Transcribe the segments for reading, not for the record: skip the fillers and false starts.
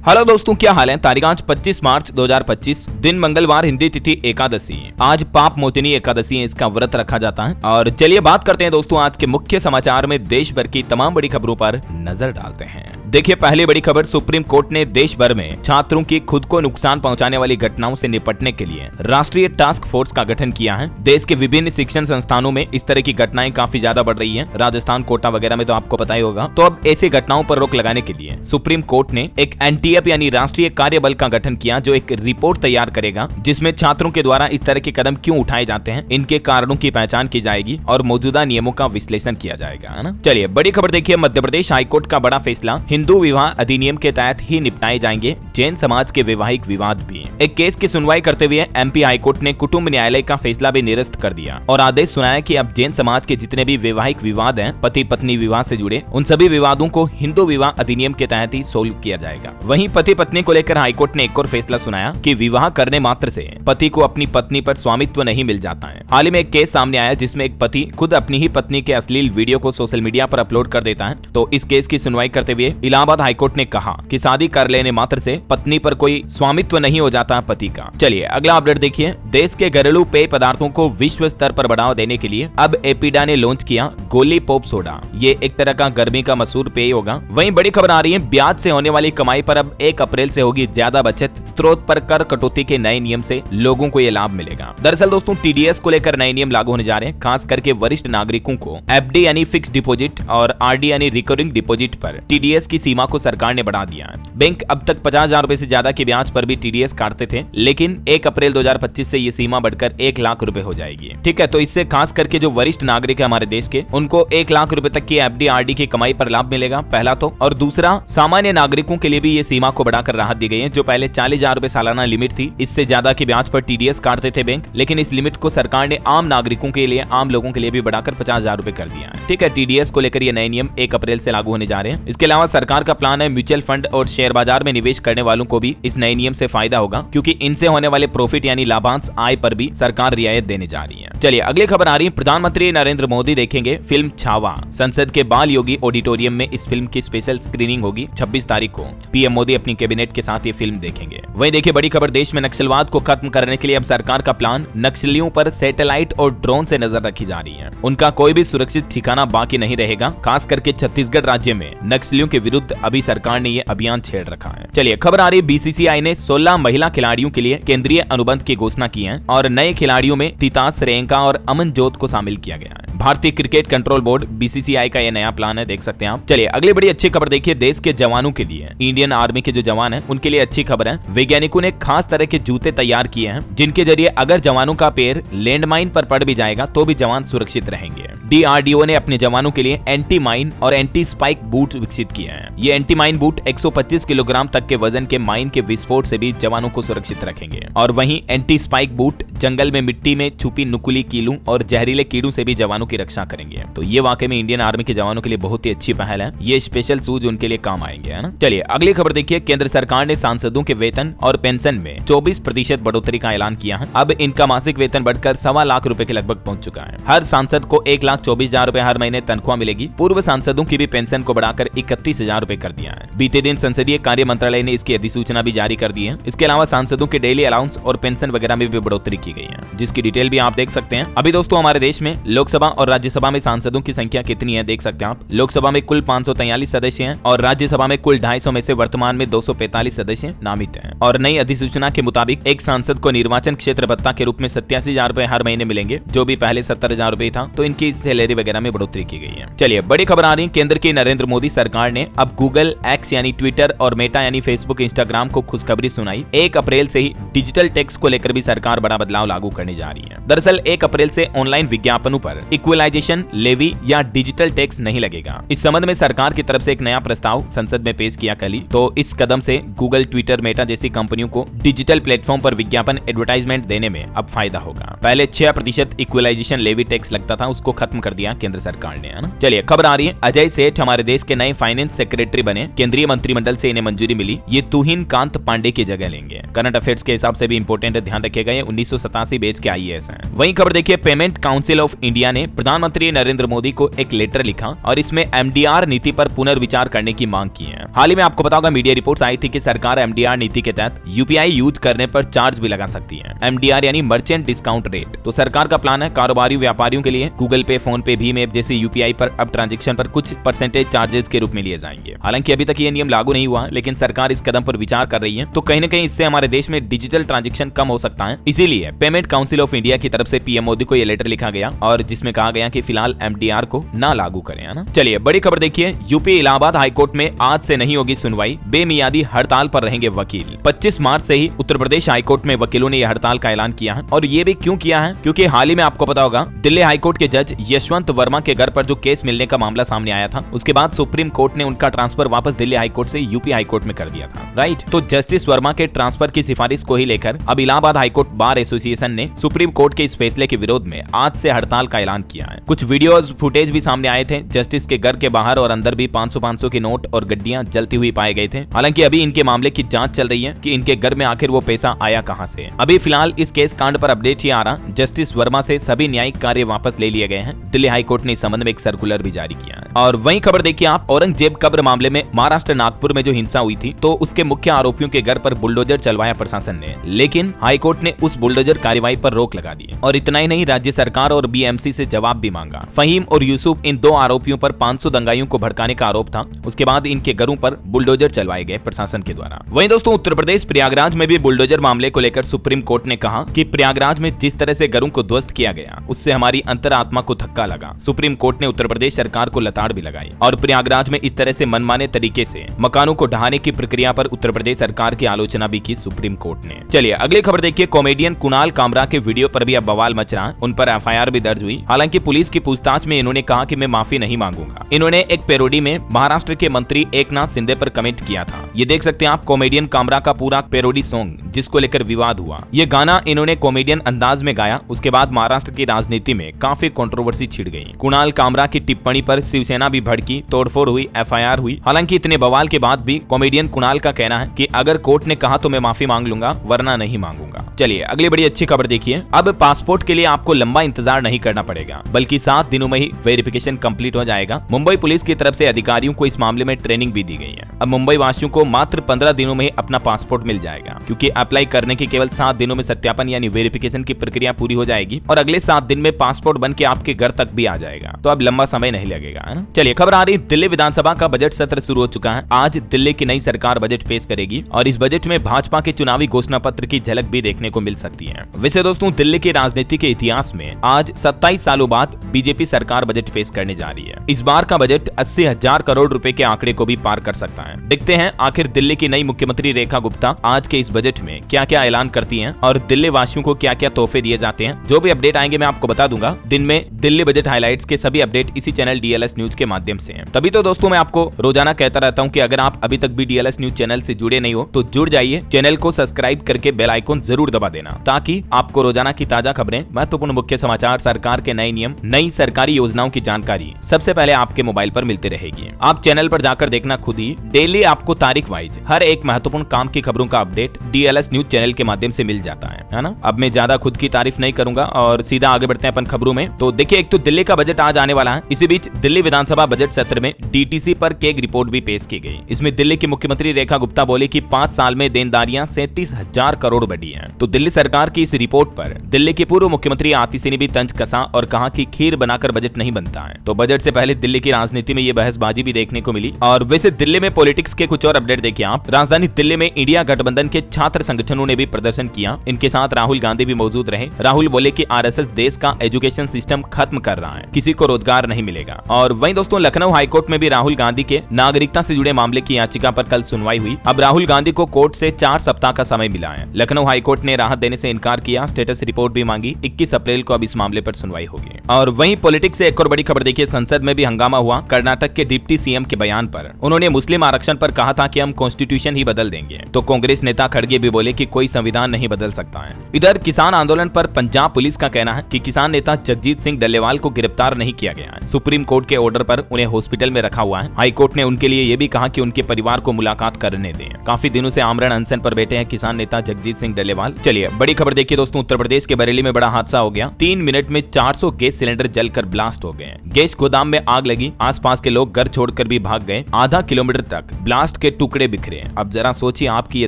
Hello दोस्तों, क्या हाल है। तारीख आज 25 मार्च 2025, दिन मंगलवार, हिंदी तिथि एकादशी। आज पाप मोचनी एकादशी है, इसका व्रत रखा जाता है। और चलिए बात करते हैं दोस्तों आज के मुख्य समाचार में देश भर की तमाम बड़ी खबरों पर नजर डालते हैं। देखिए, पहली बड़ी खबर, सुप्रीम कोर्ट ने देश भर में छात्रों की खुद को नुकसान पहुंचाने वाली घटनाओं से निपटने के लिए राष्ट्रीय टास्क फोर्स का गठन किया है। देश के विभिन्न शिक्षण संस्थानों में इस तरह की घटनाएं काफी ज्यादा बढ़ रही हैं। राजस्थान, कोटा वगैरह में तो आपको पता ही होगा। तो अब ऐसी घटनाओं पर रोक लगाने के लिए सुप्रीम कोर्ट ने एक एनटीएफ यानी राष्ट्रीय कार्य बल का गठन किया, जो एक रिपोर्ट तैयार करेगा जिसमें छात्रों के द्वारा इस तरह के कदम क्यों उठाए जाते हैं, इनके कारणों की पहचान की जाएगी और मौजूदा नियमों का विश्लेषण किया जाएगा, है ना। चलिए बड़ी खबर देखिए, मध्य प्रदेश हाईकोर्ट का बड़ा फैसला, हिंदू विवाह अधिनियम के तहत ही निपटाए जाएंगे जैन समाज के वैवाहिक विवाद भी। एक केस की सुनवाई करते हुए एमपी हाईकोर्ट ने कुटुंब न्यायालय का फैसला भी निरस्त कर दिया और आदेश सुनाया कि अब जैन समाज के जितने भी वैवाहिक विवाद हैं, पति पत्नी विवाह से जुड़े, उन सभी विवादों को हिंदू विवाह अधिनियम के तहत ही सोल्व किया जाएगा। वहीं पति पत्नी को लेकर हाईकोर्ट ने एक और फैसला सुनाया कि विवाह करने मात्र से पति को अपनी पत्नी पर स्वामित्व नहीं मिल जाता है। हाल ही में एक केस सामने आया जिसमें एक पति खुद अपनी ही पत्नी के अश्लील वीडियो को सोशल मीडिया पर अपलोड कर देता है। तो इस केस की सुनवाई करते हुए इलाहाबाद हाईकोर्ट ने कहा कि शादी कर लेने मात्र से पत्नी पर कोई स्वामित्व नहीं हो जाता पति का। चलिए अगला अपडेट देखिए, देश के घरेलू पेय पदार्थों को विश्व स्तर पर बढ़ावा देने के लिए अब एपिडा ने लॉन्च किया गोली पॉप सोडा। ये एक तरह का गर्मी का मशहूर पेय होगा। वहीं बड़ी खबर आ रही है, ब्याज से होने वाली कमाई पर अब 1 अप्रैल से होगी ज्यादा बचत। स्रोत पर कर कटौती के नए नियम से लोगों को ये लाभ मिलेगा। दरअसल दोस्तों, टीडीएस को लेकर नए नियम लागू होने जा रहे हैं। खास करके वरिष्ठ नागरिकों को एफडी यानी फिक्स डिपॉजिट और आरडी यानी रिकरिंग डिपॉजिट पर टीडीएस की सीमा को सरकार ने बढ़ा दिया है। बैंक अब तक 50,000 रुपए से ज्यादा के ब्याज पर भी टीडीएस काटते थे, लेकिन 1 अप्रैल 2025 से ये सीमा बढ़कर 1 लाख रुपए हो जाएगी। ठीक है, तो इससे खास करके जो वरिष्ठ नागरिक है हमारे देश के, उनको 1 लाख रुपए तक की एफडी आरडी की कमाई पर लाभ मिलेगा, पहला तो। और दूसरा, सामान्य नागरिकों के लिए भी ये सीमा को बढ़ाकर राहत दी गई है। जो पहले 40,000 रुपए सालाना लिमिट थी, इससे ज्यादा के ब्याज पर टीडीएस काटते थे बैंक, लेकिन इस लिमिट को सरकार ने आम नागरिकों के लिए, आम लोगों के लिए भी बढ़ाकर 50,000 रुपए कर दिया है। ठीक है, टीडीएस को लेकर ये नए नियम 1 अप्रैल से लागू होने जा रहे हैं। इसके अलावा सरकार का प्लान है म्यूचुअल फंड और शेयर बाजार में निवेश करने वालों को भी इस नए नियम से फायदा होगा, क्योंकि इनसे होने वाले प्रॉफिट यानी लाभांश आय पर भी सरकार रियायत देने जा रही है। चलिए अगली खबर आ रही है, प्रधानमंत्री नरेंद्र मोदी देखेंगे फिल्म छावा। संसद के बाल योगी ऑडिटोरियम में इस फिल्म की स्पेशल स्क्रीनिंग होगी 26 तारीख को। पीएम मोदी अपनी कैबिनेट के साथ ये फिल्म देखेंगे। वहीं देखिए बड़ी खबर, देश में नक्सलवाद को खत्म करने के लिए अब सरकार का प्लान, नक्सलियों पर सैटेलाइट और ड्रोन से नजर रखी जा रही है। उनका कोई भी सुरक्षित ठिकाना बाकी नहीं रहेगा। खास करके छत्तीसगढ़ राज्य में नक्सलियों के विरुद्ध अभी सरकार ने ये अभियान छेड़ रखा है। चलिए खबर आ रही, बीसीसीआई ने 16 महिला खिलाड़ियों के लिए केंद्रीय अनुबंध की घोषणा की है और नए खिलाड़ियों में तितास रेंका और अमनजोत को शामिल किया गया है। भारतीय क्रिकेट कंट्रोल बोर्ड बीसीसीआई का यह नया प्लान है, देख सकते हैं आप। चलिए अगली बड़ी अच्छी खबर देखिए, देश के जवानों के लिए, इंडियन आर्मी के जो जवान हैं उनके लिए अच्छी खबर है। वैज्ञानिकों ने खास तरह के जूते तैयार किए हैं जिनके जरिए अगर जवानों का पैर लैंडमाइन पर पड़ भी जाएगा तो भी जवान सुरक्षित रहेंगे। डीआरडीओ ने अपने जवानों के लिए एंटी माइन और एंटी स्पाइक बूट विकसित किए हैं। ये एंटी माइन बूट 125 किलोग्राम तक के वजन के माइन के विस्फोट से भी जवानों को सुरक्षित रखेंगे। और वहीं एंटी स्पाइक बूट जंगल में मिट्टी में छुपी नुकीली कीलों और जहरीले कीड़ों से भी जवानों की रक्षा करेंगे। तो ये वाकई में इंडियन आर्मी के जवानों के लिए बहुत ही अच्छी पहल है। ये स्पेशल शूज उनके लिए काम आएंगे, है ना। चलिए अगली खबर देखिए, केंद्र सरकार ने सांसदों के वेतन और पेंशन में 24% बढ़ोतरी का ऐलान किया है। अब इनका मासिक वेतन बढ़कर 1.25 लाख रुपए के लगभग पहुंच चुका है। हर सांसद को 1,24,000 रुपए हर महीने तनख्वाह मिलेगी। पूर्व सांसदों की भी पेंशन को बढ़ाकर 31,000 रुपए कर दिया है। बीते दिन संसदीय कार्य मंत्रालय ने इसकी अधिसूचना भी जारी कर दी है। इसके अलावा सांसदों के डेली अलाउंस और पेंशन वगैरह में भी बढ़ोतरी की गई है, जिसकी डिटेल भी आप देख सकते हैं। अभी दोस्तों हमारे देश में लोकसभा और राज्यसभा में सांसदों की संख्या कितनी है देख सकते हैं आप। लोकसभा में कुल 543 सदस्य हैं और राज्यसभा में कुल 250 में से वर्तमान में 245 सदस्य नामित हैं। और नई अधिसूचना के मुताबिक एक सांसद को निर्वाचन क्षेत्र भत्ता के रूप में 87,000 रुपए हर महीने मिलेंगे, जो भी पहले 70,000 रुपए था। तो इनकी सैलरी वगैरह में बढ़ोतरी की गई है। चलिए बड़ी खबर आ रही है, केंद्र की नरेंद्र मोदी सरकार ने अब गूगल, एक्स यानी ट्विटर और मेटा यानी फेसबुक, इंस्टाग्राम को खुशखबरी सुनाई। 1 अप्रैल से ही डिजिटल टैक्स को लेकर भी सरकार बड़ा बदलाव लागू करने जा रही है। दरअसल 1 अप्रैल से ऑनलाइन विज्ञापनों पर इक्वलाइजेशन लेवी या डिजिटल टैक्स नहीं लगेगा। इस संबंध में सरकार की तरफ से एक नया प्रस्ताव संसद में पेश किया कल ही। तो इस कदम से गूगल, ट्विटर, मेटा जैसी कंपनियों को डिजिटल प्लेटफॉर्म पर विज्ञापन एडवर्टाइजमेंट देने में अब फायदा होगा। पहले 6% इक्वलाइजेशन लेवी टैक्स लगता था, उसको खत्म कर दिया केंद्र सरकार ने, है ना। चलिए खबर आ रही है, अजय सेठ हमारे देश के नए फाइनेंस सेक्रेटरी बने। केंद्रीय मंत्रिमंडल से इन्हें मंजूरी मिली। ये तुहिन कांत पांडे की जगह लेंगे। करंट अफेयर्स के हिसाब से भी इंपोर्टेंट है, ध्यान रखिएगा। ये 1987 बैच के आईएएस हैं। वहीं खबर देखिए, पेमेंट काउंसिल ऑफ इंडिया ने प्रधानमंत्री नरेंद्र मोदी को एक लेटर लिखा और इसमें एमडीआर नीति पर पुनर्विचार करने की मांग की है। हाल ही में आपको पता होगा मीडिया रिपोर्ट्स आई थी कि सरकार एमडीआर नीति के तहत यूपीआई यूज करने पर चार्ज भी लगा सकती है। एमडीआर यानी मर्चेंट डिस्काउंट रेट। तो सरकार का प्लान है कारोबारी व्यापारियों के लिए गूगल पे, फोन पे, भीम ऐप जैसे यूपीआई पर अब ट्रांजेक्शन पर कुछ परसेंटेज चार्जेस के रूप में लिए जाएंगे। हालांकि अभी तक ये नियम लागू नहीं हुआ, लेकिन सरकार इस कदम पर विचार कर रही है। तो कहीं न कहीं इससे हमारे देश में डिजिटल ट्रांजेक्शन कम हो सकता है। इसीलिए पेमेंट काउंसिल ऑफ इंडिया की तरफ से पीएम मोदी को यह लेटर लिखा गया और जिसमें कहा गया कि फिलहाल एमडीआर को ना लागू करें, है ना। चलिए बड़ी खबर देखिए, यूपी इलाहाबाद हाईकोर्ट में आज से नहीं होगी सुनवाई, बेमियादी हड़ताल पर रहेंगे वकील। 25 मार्च से ही उत्तर प्रदेश हाईकोर्ट में वकीलों ने यह हड़ताल का ऐलान किया है और ये भी क्यों किया है, क्योंकि हाल ही में आपको पता होगा दिल्ली हाईकोर्ट के जज यशवंत वर्मा के घर पर जो केस मिलने का मामला सामने आया था, उसके बाद सुप्रीम कोर्ट ने उनका ट्रांसफर वापस दिल्ली हाईकोर्ट से यूपी हाईकोर्ट में कर दिया था, राइट। तो जस्टिस वर्मा के ट्रांसफर की सिफारिश को ही लेकर अब इलाहाबाद हाईकोर्ट बार एसोसिएशन ने सुप्रीम कोर्ट के इस फैसले के विरोध में आज से हड़ताल का ऐलान किया है। कुछ वीडियोस फुटेज भी सामने आए थे, जस्टिस के घर के बाहर और अंदर भी 500-500 के नोट और गड्डियां जलती हुई पाए गए थे। हालांकि अभी इनके मामले की जांच चल रही है कि इनके घर में आखिर वो पैसा आया कहां से। अभी फिलहाल इस केस कांड पर अपडेट ही आ रहा, जस्टिस वर्मा से सभी न्यायिक कार्य वापस ले लिए गए हैं। दिल्ली हाईकोर्ट ने इस संबंध में एक सर्कुलर भी जारी किया है। और वहीं खबर देखिए आप, औरंगजेब कब्र मामले में महाराष्ट्र नागपुर में जो हिंसा हुई थी, तो उसके मुख्य आरोपियों के घर पर बुलडोजर चलवाया प्रशासन ने, लेकिन हाईकोर्ट ने उस बुलडोजर कार्रवाई पर रोक लगा दी। और इतना ही नहीं, राज्य सरकार और बीएमसी से जवाब भी मांगा। फहीम और यूसुफ इन दो आरोपियों पर 500 दंगाइयों को भड़काने का आरोप था। उसके बाद इनके घरों पर बुलडोजर चलवाए गए प्रशासन के द्वारा। वहीं दोस्तों उत्तर प्रदेश प्रयागराज में भी बुलडोजर मामले को लेकर सुप्रीम कोर्ट ने कहा कि प्रयागराज में जिस तरह से घरों को ध्वस्त किया गया, उससे हमारी अंतरात्मा को धक्का लगा। सुप्रीम कोर्ट ने उत्तर प्रदेश सरकार को लताड़ भी लगाई और प्रयागराज में इस तरह से मनमाने तरीके से मकानों को ढहाने की प्रक्रिया पर उत्तर प्रदेश सरकार की आलोचना भी की सुप्रीम कोर्ट ने। चलिए अगली खबर देखिए, कॉमेडियन कुणाल कामरा के वीडियो पर भी अब बवाल मच रहा है। उन पर एफआईआर भी दर्ज हुई। हालांकि पुलिस की पूछताछ में इन्होंने कहा कि मैं माफी नहीं मांगूंगा। इन्होंने एक पैरोडी में महाराष्ट्र के मंत्री एकनाथ शिंदे पर कमेंट किया था। ये देख सकते हैं आप कॉमेडियन कामरा का पूरा पैरोडी सॉन्ग जिसको लेकर विवाद हुआ। ये गाना इन्होंने कॉमेडियन अंदाज में गाया। उसके बाद महाराष्ट्र की राजनीति में काफी कंट्रोवर्सी छिड़ गई। कुणाल कामरा की टिप्पणी पर शिवसेना भी भड़की, तोड़फोड़ हुई, एफआईआर हुई। हालांकि इतने बवाल के बाद भी कॉमेडियन कुणाल का कहना है कि अगर कोर्ट ने कहा तो मैं माफी मांग लूंगा, वरना नहीं मांगूंगा। चलिए अगली बड़ी अच्छी खबर देखिए, अब पासपोर्ट के लिए आपको लंबा इंतजार नहीं करना पड़ेगा, बल्कि 7 दिनों में ही वेरिफिकेशन कंप्लीट हो जाएगा। मुंबई पुलिस की तरफ से अधिकारियों को इस मामले में ट्रेनिंग भी दी गई है। अब मुंबई वासियों को मात्र 15 दिनों में ही अपना पासपोर्ट मिल जाएगा, क्योंकि अप्लाई करने के केवल 7 दिनों में सत्यापन यानी वेरिफिकेशन की प्रक्रिया पूरी हो जाएगी और अगले 7 दिन में पासपोर्ट बन के आपके घर तक भी आ जाएगा। तो अब लंबा समय नहीं लगेगा, है ना। चलिए खबर आ रही, दिल्ली विधानसभा का बजट सत्र शुरू हो चुका है। आज दिल्ली की नई सरकार बजट पेश करेगी और इस बजट में भाजपा के चुनावी घोषणा पत्र की झलक भी देखने को मिल सकती है। वैसे दोस्तों दिल्ली की राजनीति के इतिहास में आज 27 सालों बाद बीजेपी सरकार बजट पेश करने जा रही है। इस बार का बजट 80,000 करोड़ रुपए के आंकड़े को भी पार कर सकता है। देखते हैं आखिर दिल्ली की नई मुख्यमंत्री रेखा गुप्ता आज के इस बजट में क्या क्या ऐलान करती हैं और दिल्ली वासियों को क्या क्या तोहफे दिए जाते हैं। जो भी अपडेट आएंगे मैं आपको बता दूंगा। दिन में दिल्ली बजट हाइलाइट्स के सभी अपडेट इसी चैनल डीएलएस न्यूज के माध्यम से हैं। तभी तो दोस्तों मैं आपको रोजाना कहता रहता हूं कि अगर आप अभी तक भी डीएलएस न्यूज चैनल से जुड़े नहीं हो तो जुड़ जाइए। चैनल को सब्सक्राइब करके बेल आइकन जरूर दबा देना, ताकि आपको रोजाना की ताजा खबरें, महत्वपूर्ण मुख्य समाचार, सरकार के नए नियम, नई सरकारी योजनाओं की जानकारी सबसे पहले आपके मोबाइल पर मिलती रहेगी। आप चैनल पर जाकर देखना खुद ही। डेली आपको तारीख वाइज हर एक महत्वपूर्ण काम की खबरों का अपडेट डीएलएस न्यूज चैनल के माध्यम से मिल जाता है ना। अब मैं ज्यादा खुद की तारीफ नहीं करूंगा और सीधा आगे बढ़ते हैं अपन खबरों में। तो देखिए, एक तो दिल्ली का बजट आज आने वाला है। इसी बीच दिल्ली विधानसभा बजट सत्र में डीटीसी पर एक रिपोर्ट भी पेश की गई। इसमें दिल्ली की मुख्यमंत्री रेखा गुप्ता बोले कि 5 साल में देनदारियां 37,000 करोड़ बढ़ी हैं। तो दिल्ली सरकार की इस रिपोर्ट पर दिल्ली के पूर्व मुख्यमंत्री आतिशी ने भी तंज कसा और कहा कि खीर बनाकर बजट नहीं बनता है। तो बजट से पहले दिल्ली की राजनीति में ये बहसबाजी भी देखने को मिली। और वैसे दिल्ली में पॉलिटिक्स के कुछ और अपडेट देखिए आप। राजधानी दिल्ली में इंडिया गठबंधन के छात्र संगठनों ने भी प्रदर्शन किया। इनके साथ राहुल गांधी भी मौजूद रहे। राहुल बोले कि आरएसएस देश का एजुकेशन सिस्टम खत्म कर रहा है, किसी को रोजगार नहीं मिलेगा। और वहीं दोस्तों लखनऊ हाईकोर्ट में भी राहुल गांधी के नागरिकता से जुड़े मामले की याचिका पर कल सुनवाई हुई। अब राहुल गांधी को कोर्ट से 4 सप्ताह का समय मिला है। लखनऊ हाईकोर्ट ने राहत देने से इनकार किया, स्टेटस रिपोर्ट भी मांगी। 21 अप्रैल को अब इस मामले पर सुनवाई होगी। और वहीं पॉलिटिक्स से एक और बड़ी खबर देखिए, संसद में भी हंगामा हुआ कर्नाटक के डिप्टी सीएम के बयान पर। उन्होंने मुस्लिम आरक्षण पर कहा था कि हम कॉन्स्टिट्यूशन ही बदल देंगे। तो कांग्रेस नेता खड़गे भी बोले कि कोई संविधान नहीं बदल सकता है। इधर किसान आंदोलन पर पंजाब पुलिस का कहना है कि किसान नेता जगजीत सिंह डल्लेवाल को गिरफ्तार नहीं किया गया है। सुप्रीम कोर्ट के ऑर्डर पर उन्हें हॉस्पिटल में रखा हुआ है। हाई कोर्ट ने उनके लिए यह भी कहा कि उनके परिवार को मुलाकात करने दें। काफी दिनों से आमरण अनशन पर बैठे हैं किसान नेता जगजीत सिंह डल्लेवाल। चलिए बड़ी खबर देखिए दोस्तों, उत्तर प्रदेश के बरेली में बड़ा हादसा हो गया। 3 मिनट में 400 गैस सिलेंडर जलकर ब्लास्ट हो गए। गैस गोदाम में आग लगी, आसपास के लोग घर छोड़कर भी भाग गए। आधा किलोमीटर तक ब्लास्ट के टुकड़े बिखरे। अब जरा सोचिए आपकी ये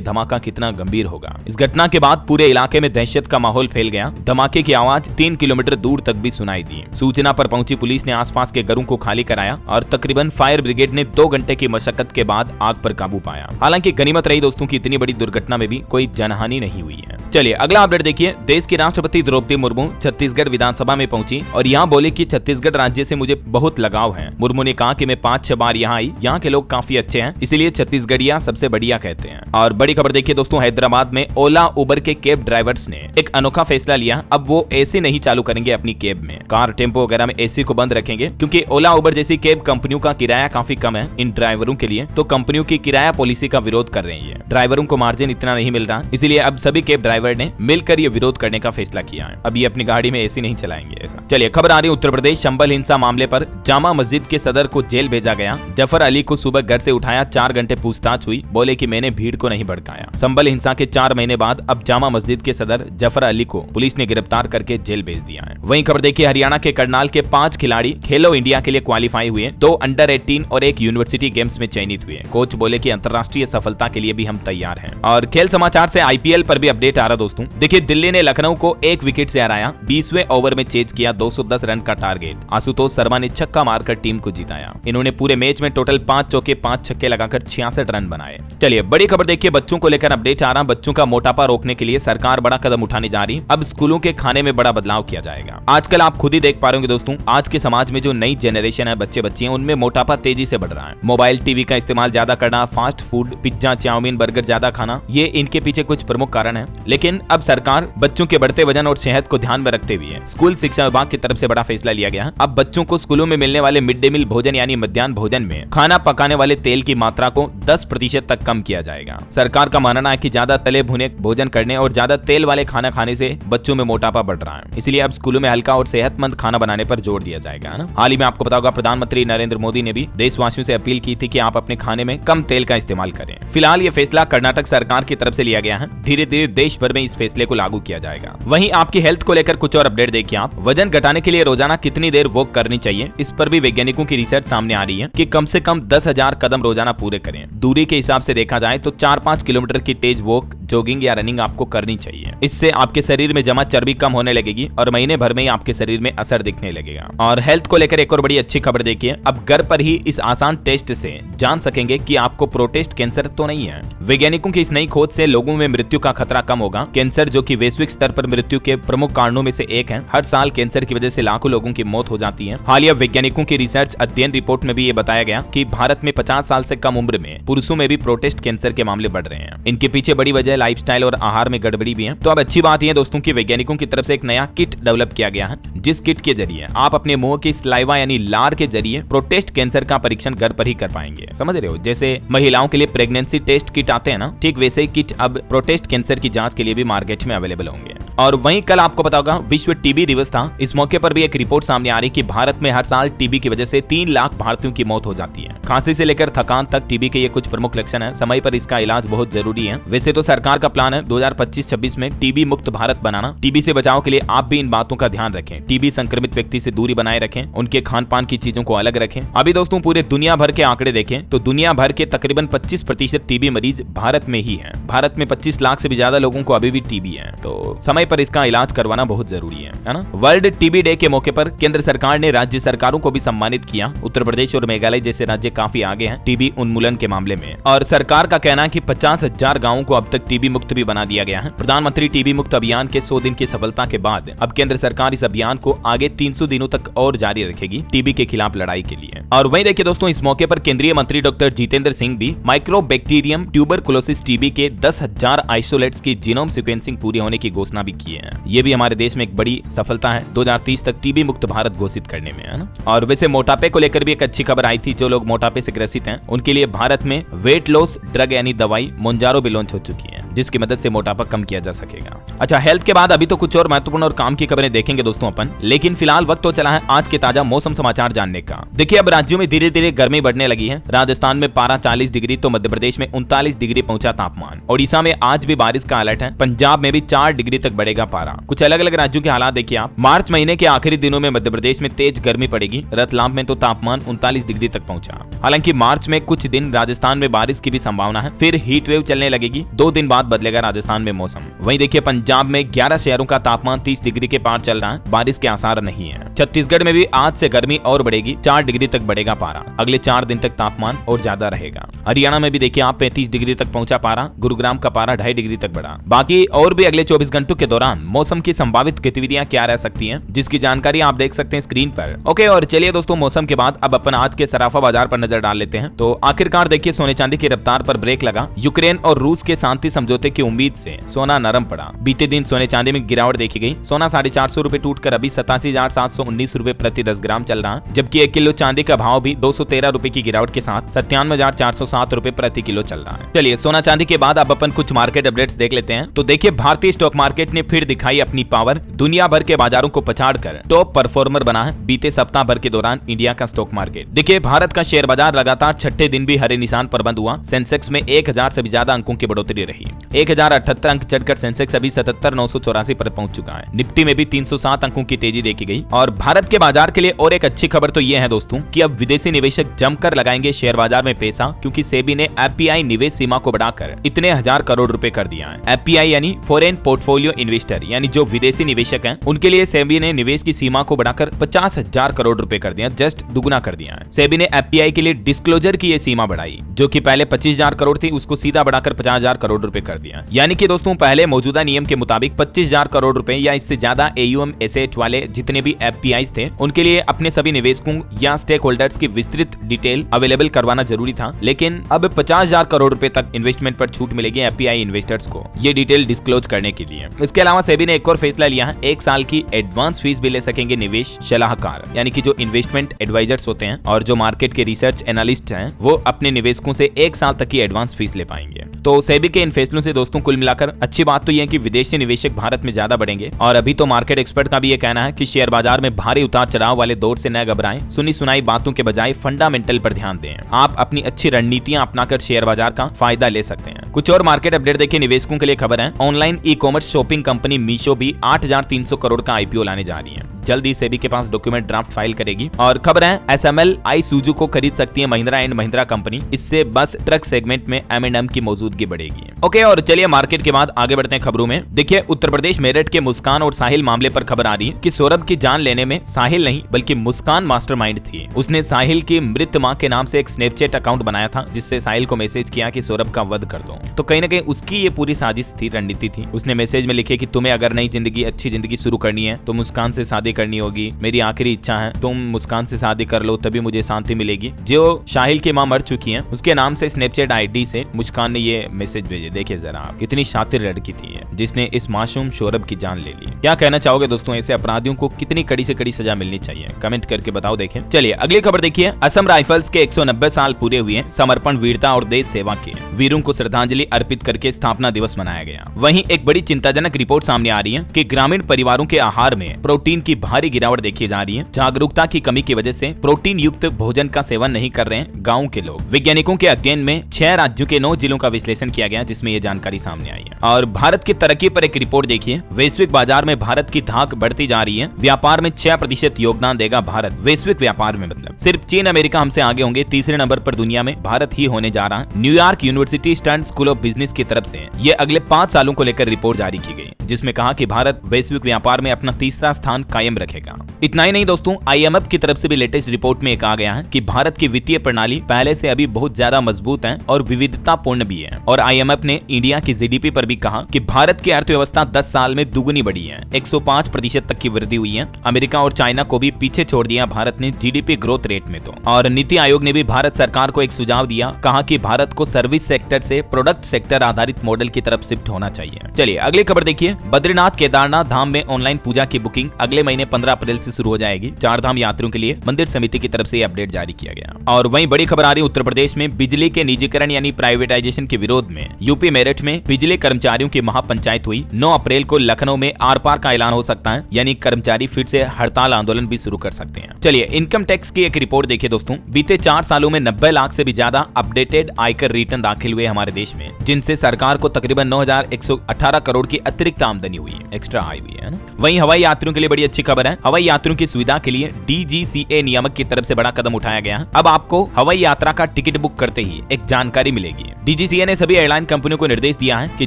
धमाका कितना गंभीर होगा। इस घटना के बाद पूरे इलाके में दहशत का माहौल फैल गया। धमाके की आवाज 3 किलोमीटर दूर तक भी सुनाई दी। सूचना पर पहुंची पुलिस ने आसपास के घरों को खाली कराया और तकरीबन फायर ब्रिगेड ने 2 घंटे की मशक्कत के बाद आग पर काबू पाया। हालांकि गनीमत रही दोस्तों की इतनी बड़ी दुर्घटना में भी कोई जनहानि नहीं हुई है। चलिए अगला अपडेट देखिए, देश की राष्ट्रपति द्रौपदी मुर्मू छत्तीसगढ़ विधानसभा में पहुंची और यहाँ बोले कि छत्तीसगढ़ राज्य से मुझे बहुत लगाव है। मुर्मू ने कहा कि मैं 5-6 बार यहाँ आई, यहाँ के लोग काफी अच्छे हैं, इसलिए छत्तीसगढ़िया सबसे बढ़िया कहते हैं। और बड़ी खबर देखिए दोस्तों, हैदराबाद में ओला उबर के कैब ड्राइवर्स ने एक अनोखा फैसला लिया। अब वो एसी नहीं चालू करेंगे अपनी कैब में, कार टेम्पो वगैरह में एसी को बंद रखेंगे, क्योंकि ओला उबर जैसी कैब कंपनियों का किराया काफी कम है इन ड्राइवरों के लिए, तो कंपनियों की किराया पॉलिसी का विरोध कर रही है। ड्राइवरों को मार्जिन इतना नहीं मिल रहा, इसलिए अब सभी कैब ड्राइवर ने मिलकर ये विरोध करने का फैसला किया है। अब ये अपनी गाड़ी में एसी नहीं चलाएंगे ऐसा। चलिए खबर आ रही है उत्तर प्रदेश संभल हिंसा मामले पर। जामा मस्जिद के सदर को जेल भेजा गया। जफर अली को सुबह घर से उठाया, 4 घंटे पूछताछ हुई, बोले कि मैंने भीड़ को नहीं भड़काया। संभल हिंसा के 4 महीने बाद अब जामा मस्जिद के सदर जफर अली को पुलिस ने गिरफ्तार करके जेल भेज दिया है। वहीं खबर देखिए, हरियाणा के करनाल के 5 खिलाड़ी खेलो इंडिया के लिए क्वालिफाई हुए। 2 अंडर 18 और 1 यूनिवर्सिटी गेम्स में चयनित हुए। कोच बोले कि अंतरराष्ट्रीय सफलता के लिए भी हम तैयार हैं। और खेल समाचार से आईपीएल पर भी अपडेट आ रहा दोस्तों। देखिए दिल्ली ने लखनऊ को 1 विकेट से हराया। 20वें ओवर में चेज किया 210 रन का टारगेट। आशुतोष शर्मा ने छक्का मारकर टीम को जिताया। इन्होंने पूरे मैच में टोटल 5 चौके 5 छक्के लगाकर 66 रन बनाए। चलिए बड़ी खबर देखिए, बच्चों को लेकर अपडेट आ रहा। बच्चों का मोटापा रोकने के लिए सरकार बड़ा कदम उठाने जा रही। अब स्कूलों के खाने में बड़ा बदलाव किया जाएगा। आजकल आप खुद ही देख पा रहे होंगे दोस्तों, आज के समाज में जो नई जनरेशन है, बच्चे बच्चियां, उनमें मोटापा तेजी से बढ़ रहा है। मोबाइल टीवी का इस्तेमाल ज्यादा करना, fast food pizza chowmein burger ज्यादा खाना, ये इनके पीछे कुछ प्रमुख कारण है। लेकिन अब सरकार बच्चों के बढ़ते वजन और सेहत को ध्यान में रखते हुए स्कूल शिक्षा विभाग की तरफ से बड़ा फैसला लिया गया है। अब बच्चों को स्कूलों में मिलने वाले मिड डे मील भोजन यानी मध्याह्न भोजन में खाना पकाने वाले तेल की मात्रा को 10% तक कम किया जाएगा। सरकार का मानना है कि ज्यादा तले भुने भोजन करने और ज्यादा तेल वाले खाना खाने से बच्चों में मोटापा बढ़ रहा है, इसलिए अब स्कूलों में हल्का और सेहतमंद खाना बनाने पर जोर दिया जाएगा ना। हाल ही में आपको पता होगा प्रधानमंत्री नरेंद्र मोदी ने भी देशवासियों से अपील की थी कि आप अपने खाने में कम तेल का इस्तेमाल करें। फिलहाल ये फैसला कर्नाटक सरकार की तरफ से लिया गया है। धीरे धीरे देश भर में इस फैसले को लागू किया जाएगा। वहीं आपकी हेल्थ को लेकर कुछ और अपडेट देखिए आप। वजन घटाने के लिए रोजाना कितनी देर वॉक करनी चाहिए, इस पर भी वैज्ञानिकों की रिसर्च सामने आ रही है कि कम से कम 10,000 कदम रोजाना पूरे करें। दूरी के हिसाब से देखा जाए तो 4-5 किलोमीटर की तेज वॉक, जॉगिंग या रनिंग आपको करनी चाहिए। इससे आपके शरीर में जमा चर्बी कम होने लगेगी और महीने भर में ही आपके शरीर में असर दिखने लगेगा। और हेल्थ को लेकर एक और बड़ी अच्छी खबर देखिए, अब घर पर ही इस आसान टेस्ट से जान सकेंगे कि आपको प्रोस्टेट कैंसर तो नहीं है। वैज्ञानिकों की इस नई खोज से लोगों में मृत्यु का खतरा कम होगा। कैंसर जो कि वैश्विक स्तर पर मृत्यु के प्रमुख कारणों में से एक है, हर साल कैंसर की वजह से लाखों लोगों की मौत हो जाती है। हालिया वैज्ञानिकों की रिसर्च अध्ययन रिपोर्ट में भी ये बताया गया कि भारत में 50 साल से कम उम्र में पुरुषों में भी प्रोस्टेट कैंसर के मामले बढ़ रहे हैं। इनके पीछे बड़ी वजह लाइफस्टाइल और आहार में गड़बड़ी भी है। तो अब अच्छी बात यह दोस्तों की वैज्ञानिकों की तरफ से एक नया किट डेवलप किया गया है, जिस किट के जरिए आप अपने मुंह की स्लाइवा यानी लार के जरिए प्रोस्टेट कैंसर का परीक्षण घर पर ही कर पाएंगे। समझ रहे हो, जैसे महिलाओं के लिए प्रेगनेंसी टेस्ट किट आते हैं ना, ठीक वैसे ही किट अब प्रोस्टेट कैंसर की जांच के लिए भी मार्केट में अवेलेबल होंगे। और वहीं कल आपको पता होगा विश्व टीबी दिवस था। इस मौके पर भी एक रिपोर्ट सामने आ रही कि भारत में हर साल टीबी की वजह से 3 लाख भारतीयों की मौत हो जाती है। खांसी से लेकर थकान तक टीबी के ये कुछ प्रमुख लक्षण हैं। समय पर इसका इलाज बहुत जरूरी है। वैसे तो सरकार का प्लान है 2025-26 में टीबी मुक्त भारत बनाना। टीबी से बचाव के लिए आप भी इन बातों का ध्यान रखें। टीबी संक्रमित व्यक्ति से दूरी बनाए रखें, उनके खान पान की चीजों को अलग रखें। अभी दोस्तों पूरे दुनिया भर के आंकड़े देखें तो दुनिया भर के तकरीबन 25% टीबी मरीज भारत में ही है। भारत में 25 लाख से भी ज्यादा लोगों को अभी भी टीबी है, तो समय पर इसका इलाज करवाना बहुत जरूरी है ना। वर्ल्ड टीबी डे के मौके पर केंद्र सरकार ने राज्य सरकारों को भी सम्मानित किया। उत्तर प्रदेश और मेघालय जैसे राज्य काफी आगे हैं टीबी उन्मूलन के मामले में, और सरकार का कहना है कि 50,000 गाँवों को अब तक टीबी मुक्त भी बना दिया गया है। प्रधानमंत्री टीबी मुक्त अभियान के 100 दिन की सफलता के बाद अब केंद्र सरकार इस अभियान को आगे 300 दिनों तक और जारी रखेगी टीबी के खिलाफ लड़ाई के लिए। और वहीं देखिए दोस्तों, इस मौके पर केंद्रीय मंत्री डॉक्टर जितेंद्र सिंह भी माइक्रोबैक्टीरियम ट्यूबरकुलोसिस टीबी के 10,000 आइसोलेट्स की जीनोम सीक्वेंसिंग पूरी होने की घोषणा भी की है। ये भी हमारे देश में एक बड़ी सफलता है 2030 तक टीबी मुक्त भारत घोषित करने में, है ना। और वैसे मोटापे को लेकर भी एक अच्छी खबर आई थी। जो लोग मोटापे से ग्रसित हैं उनके लिए भारत में वेट लॉस ड्रग यानी दवाई मोंजारो भी लॉन्च हो चुकी है, जिसकी मदद से मोटापा कम किया जा सकेगा। अच्छा, हेल्थ के बाद अभी तो कुछ और महत्वपूर्ण और काम की खबरें देखेंगे दोस्तों अपन, लेकिन फिलहाल वक्त तो चला है आज के ताजा मौसम समाचार जानने का। देखिए अब राज्यों में धीरे धीरे गर्मी बढ़ने लगी है। राजस्थान में पारा 40 डिग्री तो मध्य प्रदेश में 39 डिग्री पहुंचा तापमान। ओडिशा में आज भी बारिश का अलर्ट अपडेट है, पंजाब में भी 4 डिग्री तक बढ़ेगा पारा। कुछ अलग अलग राज्यों के हालात देखिए आप। मार्च महीने के आखिरी दिनों में मध्य प्रदेश में तेज गर्मी पड़ेगी। रतलाम में तो तापमान 39 डिग्री तक पहुंचा। हालांकि मार्च में कुछ दिन राजस्थान में बारिश की भी संभावना है, फिर हीट वेव चलने लगेगी। 2 दिन बाद बदलेगा राजस्थान में मौसम। वहीं देखिए पंजाब में 11 शहरों का तापमान 30 डिग्री के पार चल रहा है, बारिश के आसार नहीं है। छत्तीसगढ़ में भी आज से गर्मी और बढ़ेगी, 4 डिग्री तक बढ़ेगा पारा। अगले 4 दिन तक तापमान और ज्यादा रहेगा। हरियाणा में भी देखिए आप 35 डिग्री तक पहुंचा पारा। गुरुग्राम का पारा 2.5 डिग्री तक बढ़ा। बाकी और भी अगले 24 घंटों के दौरान मौसम की संभावित गतिविधियां क्या रह सकती हैं, जिसकी जानकारी आप देख सकते हैं स्क्रीन पर। ओके, और चलिए दोस्तों मौसम के बाद अब अपन आज के सराफा बाजार पर नजर डाल लेते हैं। तो आखिरकार देखिए सोने चांदी की रफ्तार पर ब्रेक लगा। यूक्रेन और रूस के शांति समझौते की उम्मीद से सोना नरम पड़ा। बीते दिन सोने चांदी में गिरावट देखी गई। सोना 450 रुपए टूटकर अभी 87,719 रुपए प्रति 10 ग्राम चल रहा है, जबकि 1 किलो चांदी का भाव भी 213 रुपए की गिरावट के साथ 97,407 रुपए प्रति किलो चल रहा है। चलिए सोना चांदी के बाद अब अपन कुछ मार्केट अपडेट्स देख लेते हैं। तो देखिए भारतीय स्टॉक मार्केट ने फिर दिखाई अपनी पावर। दुनिया भर के बाजारों को पछाड़कर टॉप परफॉर्मर बना है बीते सप्ताह भर के दौरान इंडिया का स्टॉक मार्केट। देखिए भारत का शेयर बाजार लगातार छठे दिन भी हरे निशान पर बंद हुआ। सेंसेक्स में 1000 से भी ज्यादा अंकों की बढ़ोतरी रही। 1078 अंक चढ़कर सेंसेक्स अभी 77,984 पर पहुंच चुका है। निफ्टी में भी 307 अंकों की तेजी देखी गई। और भारत के बाजार के लिए और एक अच्छी खबर तो यह है दोस्तों कि अब विदेशी निवेशक जमकर लगाएंगे शेयर बाजार में पैसा, क्योंकि सेबी ने एफपीआई निवेश सीमा को बढ़ाकर इतने 1000 करोड़ रुपए कर दिया है। एफपीआई यानी फॉरेन पोर्टफोलियो इन्वेस्टर, यानी जो विदेशी निवेशक हैं, उनके लिए सेबी ने निवेश की सीमा को बढ़ाकर 50,000 करोड़ रुपए कर दिया, जस्ट दुगुना कर दिया है। सेबी ने एफपीआई के लिए डिस्क्लोजर की ये सीमा बढ़ाई, जो कि पहले 25,000 करोड़ थी, उसको सीधा बढ़ाकर 50,000 करोड़ रुपए कर दिया। यानी कि दोस्तों पहले मौजूदा नियम के मुताबिक 25,000 करोड़ रुपए या इससे ज्यादा एयूएम एसेट वाले जितने भी एफपीआई थे, उनके लिए अपने सभी निवेशकों या स्टेक होल्डर्स की विस्तृत डिटेल अवेलेबल करवाना जरूरी था। लेकिन अब 50,000 करोड़ रुपए तक इन्वेस्टमेंट पर छूट मिलेगी एफपीआई इन्वेस्टर्स को ये डिटेल डिस्क्लोज करने के लिए। इसके अलावा सेबी ने एक और फैसला लिया है, 1 साल की एडवांस फीस भी ले सकेंगे निवेश सलाहकार, यानी कि जो इन्वेस्टमेंट एडवाइजर्स होते हैं और जो मार्केट के रिसर्च एनालिस्ट हैं, वो अपने निवेशकों से 1 साल तक की एडवांस फीस ले पाएंगे। तो सेबी के इन फैसलों से दोस्तों कुल मिलाकर अच्छी बात तो यह है कि विदेशी निवेशक भारत में ज्यादा बढ़ेंगे। और अभी तो मार्केट एक्सपर्ट का भी ये कहना है कि शेयर बाजार में भारी उतार चढ़ाव वाले दौर से न घबराएं, सुनी सुनाई बातों के बजाय फंडामेंटल पर ध्यान दें। आप अपनी अच्छी रणनीतियां अपनाकर शेयर बाजार का फायदा ले सकते हैं। कुछ और मार्केट अपडेट देखिए निवेशकों के लिए खबर है। Online e commerce shopping company Meesho भी 8,300 करोड़ का आईपीओ लाने जा रही है। जल्दी सेबी के पास डॉक्यूमेंट ड्राफ्ट फाइल करेगी। और खबर है एसएमएल आईसुजू को खरीद सकती है महिंद्रा एंड महिंद्रा कंपनी। इससे बस ट्रक सेगमेंट में एम&एम की मौजूदगी बढ़ेगी। ओके, और चलिए मार्केट के बाद आगे बढ़ते हैं खबरों में। देखिए उत्तर प्रदेश मेरठ के मुस्कान और साहिल मामले पर खबर आ रही है कि सौरभ की जान लेने में साहिल नहीं बल्कि मुस्कान मास्टरमाइंड थी। उसने साहिल की मृत मां के नाम से एक स्नैपचैट अकाउंट बनाया था, जिससे साहिल को मैसेज किया कि सौरभ का वध कर दो। तो कहीं ना कहीं उसकी ये पूरी साजिश थी, रणनीति थी। उसने मैसेज में लिखे कि तुम्हें अगर नई जिंदगी अच्छी जिंदगी शुरू करनी है तो मुस्कान से शादी करनी होगी। मेरी आखिरी इच्छा है तुम मुस्कान से शादी कर लो, तभी मुझे शांति मिलेगी। जो साहिल की मां मर चुकी है उसके नाम से स्नैपचैट आईडी से मुस्कान ने ये मैसेज भेजे। देखिए जरा आप, कितनी शातिर लड़की थी जिसने इस मासूम सौरभ की जान ले ली। क्या कहना चाहोगे दोस्तों, ऐसे अपराधियों को कितनी कड़ी से कड़ी सजा मिलनी चाहिए? कमेंट करके बताओ। देखें चलिए अगली खबर देखिए। असम राइफल्स के 190 साल पूरे हुए। समर्पण, वीरता और देश सेवा के वीरों को श्रद्धांजलि अर्पित करके स्थापना दिवस मनाया गया। वहीं एक बड़ी चिंताजनक रिपोर्ट सामने आ रही है कि ग्रामीण परिवारों के आहार में प्रोटीन की भारी गिरावट देखी जा रही है। जागरूकता की कमी की वजह से प्रोटीन युक्त भोजन का सेवन नहीं कर रहे हैं गाँव के लोग। वैज्ञानिकों के अध्ययन में 6 राज्यों के 9 जिलों का विश्लेषण किया गया, जिसमें ये जानकारी सामने आई है। और भारत की तरक्की पर एक रिपोर्ट देखिए। वैश्विक बाजार में भारत की धाक बढ़ती जा रही है। व्यापार में 6% योगदान देगा भारत। वैश्विक व्यापार में मतलब सिर्फ चीन अमेरिका हमसे आगे होंगे। तीसरे नंबर पर दुनिया में भारत ही होने जा रहा है। New York university stern school of business की तरफ से ये अगले 5 सालों को लेकर रिपोर्ट जारी की गई, जिसमें कहा कि भारत वैश्विक व्यापार में अपना तीसरा स्थान कायम रखेगा। इतना ही नहीं दोस्तों, आईएमएफ की तरफ से भी लेटेस्ट रिपोर्ट में कहा गया है कि भारत की वित्तीय प्रणाली पहले से अभी बहुत ज्यादा मजबूत है और विविधतापूर्ण भी है। और आईएमएफ ने इंडिया की जीडीपी पर भी कहा कि भारत की अर्थव्यवस्था 10 साल में दुगुनी बढ़ी है। 105% तक की वृद्धि हुई है। अमेरिका और चाइना को भी पीछे छोड़ दिया भारत ने जीडीपी ग्रोथ रेट में। तो और नीति आयोग ने भी भारत सरकार को एक सुझाव दिया, कहा कि भारत को सर्विस सेक्टर से प्रोडक्ट सेक्टर आधारित मॉडल की तरफ शिफ्ट होना चाहिए। चलिए अगली खबर देखिए। बद्रीनाथ केदारनाथ धाम में ऑनलाइन पूजा की बुकिंग अगले महीने 15 अप्रैल से शुरू हो जाएगी। 4 धाम यात्रियों के लिए मंदिर समिति की तरफ से अपडेट जारी किया गया। और वहीं बड़ी खबर आ रही है उत्तर प्रदेश में बिजली के निजीकरण यानी प्राइवेटाइजेशन के विरोध विरोध में यूपी मेरठ में बिजली कर्मचारियों की महापंचायत हुई। 9 अप्रैल को लखनऊ में आर पार का ऐलान हो सकता है, यानी कर्मचारी फिर से हड़ताल आंदोलन भी शुरू कर सकते हैं। चलिए इनकम टैक्स की एक रिपोर्ट देखिए दोस्तों। बीते 4 सालों में 90 लाख से भी ज्यादा अपडेटेड आयकर रिटर्न दाखिल हुए हमारे देश में, जिनसे सरकार को तकरीबन 9,118 करोड़ की अतिरिक्त आमदनी हुई, एक्स्ट्रा आई हुई है ना। वहीं हवाई यात्रियों के लिए बड़ी अच्छी खबर है। हवाई यात्रियों की सुविधा के लिए DGCA नियामक की तरफ से बड़ा कदम उठाया गया है। अब आपको हवाई यात्रा का टिकट बुक करते ही एक जानकारी मिलेगी। DGCA ने सभी एयरलाइन कंपनियों को निर्देश दिया है कि